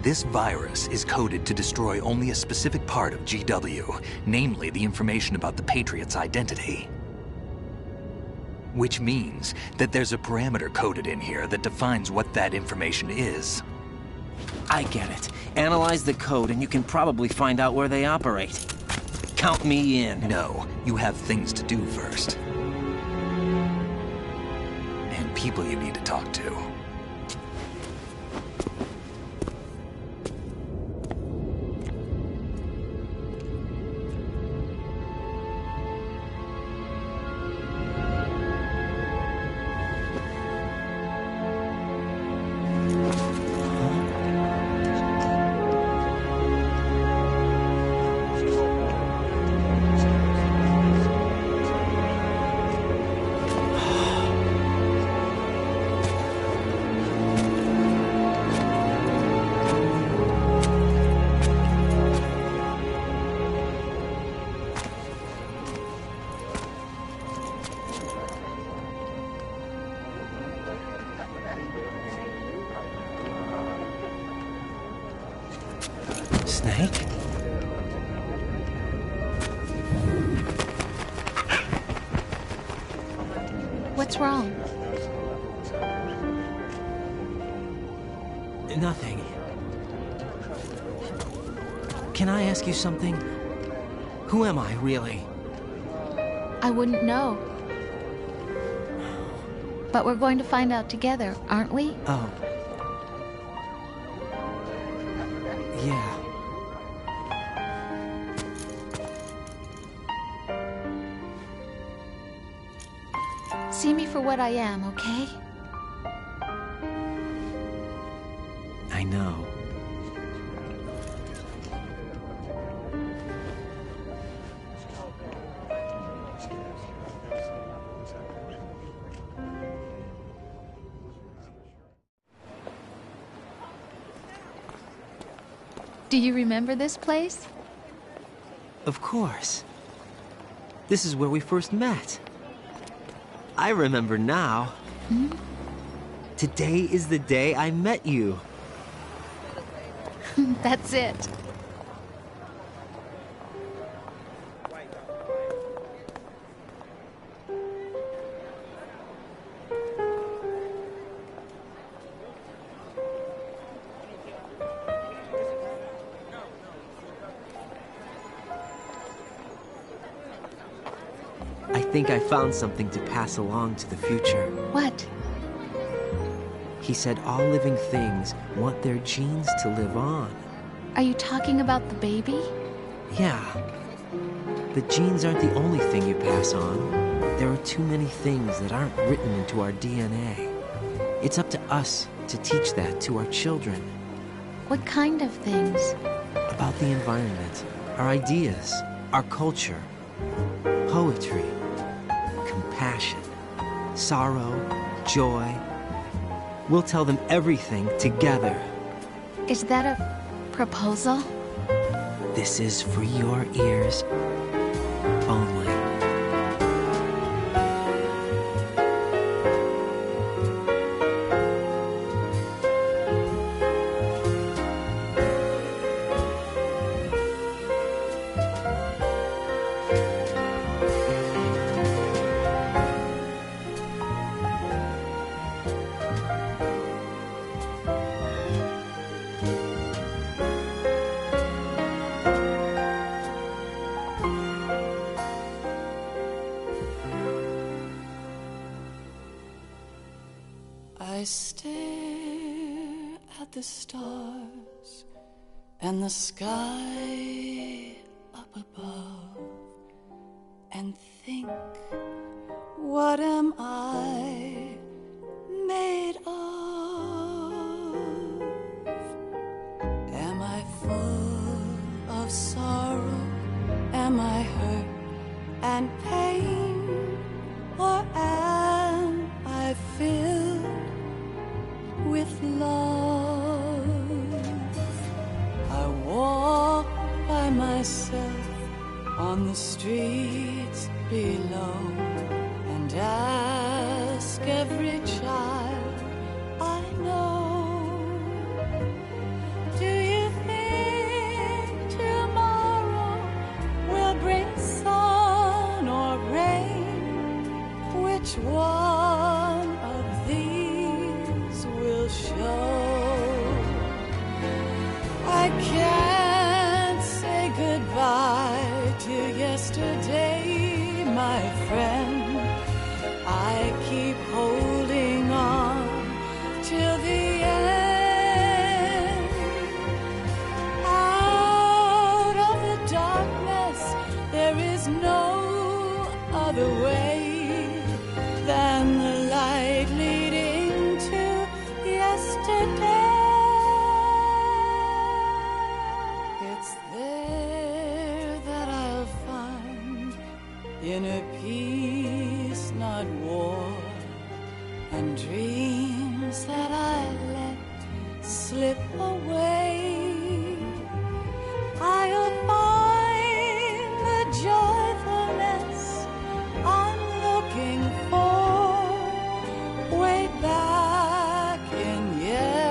This virus is coded to destroy only a specific part of GW, namely the information about the Patriots' identity. Which means that there's a parameter coded in here that defines what that information is. I get it. Analyze the code and you can probably find out where they operate. Count me in. No, you have things to do first. And people you need to talk to. Snake? What's wrong? Nothing. Can I ask you something? Who am I, really? I wouldn't know. But we're going to find out together, aren't we? Oh. Yeah. See me for what I am, okay? I know. Do you remember this place? Of course. This is where we first met. I remember now. Hmm? Today is the day I met you. That's it. I think I found something to pass along to the future. What? He said all living things want their genes to live on. Are you talking about the baby? Yeah. The genes aren't the only thing you pass on. There are too many things that aren't written into our DNA. It's up to us to teach that to our children. What kind of things? About the environment, our ideas, our culture, poetry, compassion, sorrow, joy. We'll tell them everything together. Is that a proposal? This is for your ears only. I stare at the stars and the sky up above and think, what am I made of? Am I full of sorrow? Am I hurt and pain? Or am I filled with love? I walk by myself on the streets below and ask every child I know, do you think tomorrow will bring sun or rain? Which one of these will show? I can't say goodbye to yesterday, my friend. I keep holding on till the end. Out of the darkness, there is no other way than the light leading to yesterday. It's there that I'll find inner peace, not war, and dreams that I let slip away. I'll find the joyfulness I'm looking for way back in yesterday.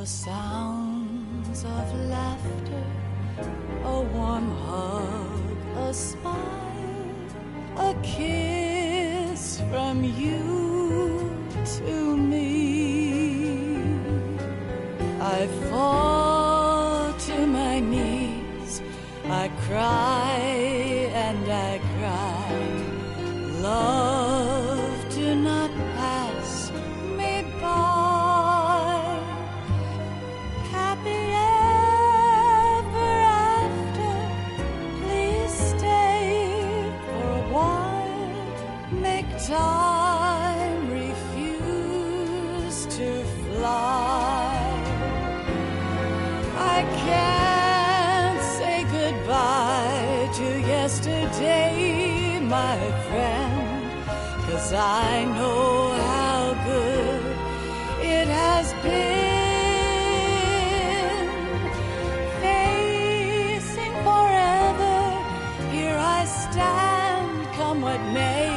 the sounds of laughter, a warm hug, a smile, a kiss from you to me. I fall to my knees, I cry and I cry. Love, do not pass me by. Happy ever after, please stay for a while. Make time refuse to fly. I can't say goodbye to yesterday, my friend, 'cause I know how good it has been. Facing forever, here I stand, come what may.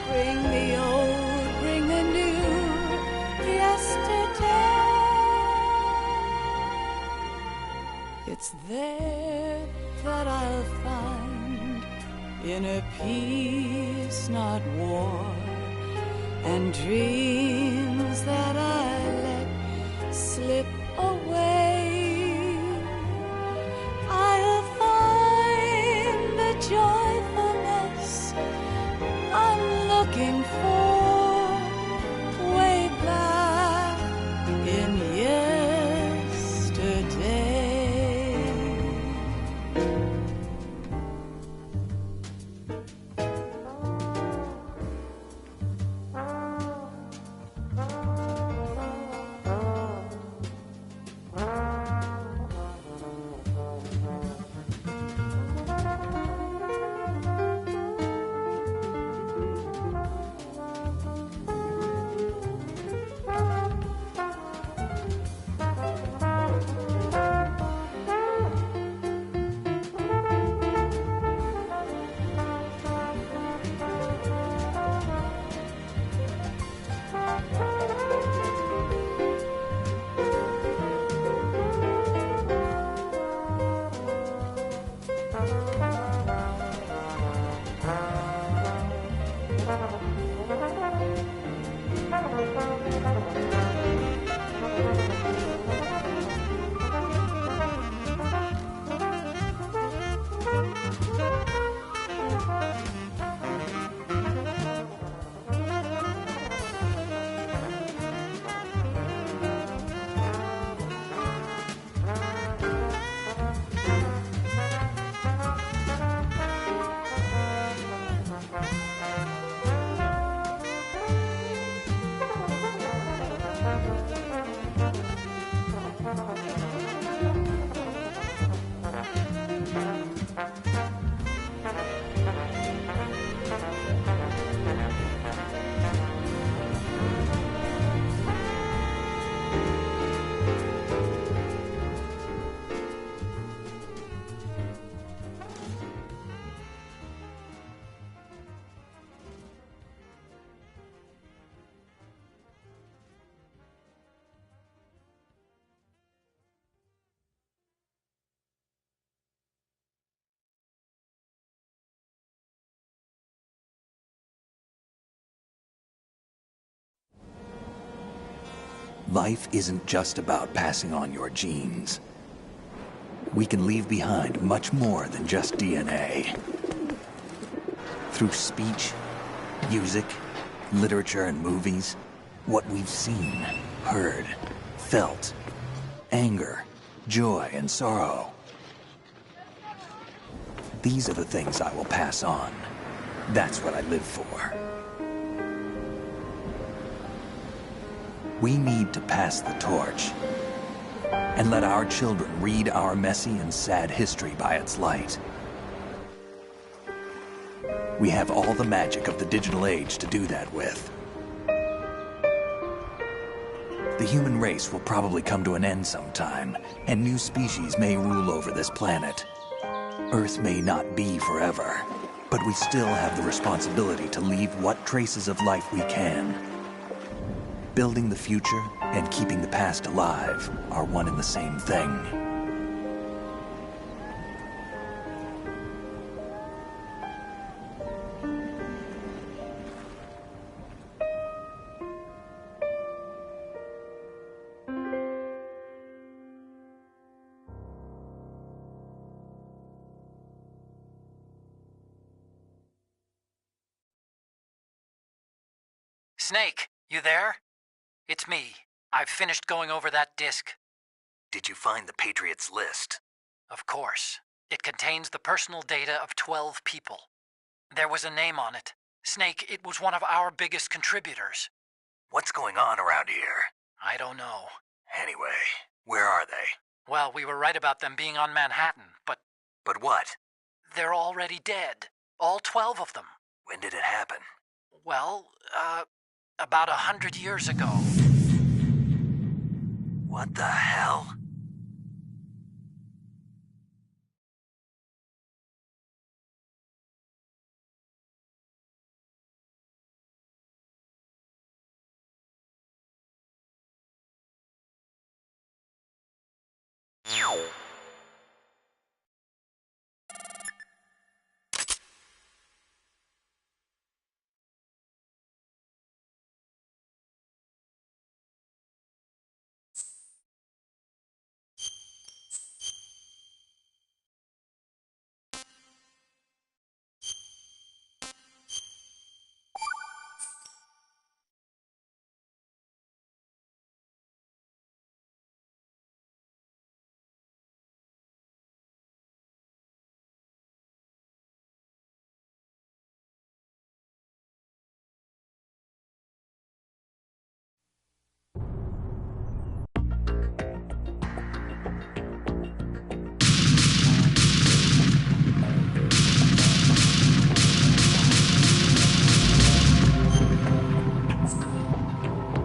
Bring the old, bring the new, yesterday. It's there that I'll find inner peace, not war, and dreams that I let slip away. I'll find the joyfulness I'm looking for way back in yesterday. Life isn't just about passing on your genes. We can leave behind much more than just DNA. Through speech, music, literature, and movies, what we've seen, heard, felt, anger, joy, and sorrow. These are the things I will pass on. That's what I live for. We need to pass the torch and let our children read our messy and sad history by its light. We have all the magic of the digital age to do that with. The human race will probably come to an end sometime, and new species may rule over this planet. Earth may not be forever, but we still have the responsibility to leave what traces of life we can. Building the future and keeping the past alive are one and the same thing. Snake, you there? It's me. I've finished going over that disk. Did you find the Patriots list? Of course. It contains the personal data of 12 people. There was a name on it. Snake, it was one of our biggest contributors. What's going on around here? I don't know. Anyway, where are they? Well, we were right about them being on Manhattan, but... But what? They're already dead. All 12 of them. When did it happen? Well, about 100 years ago. What the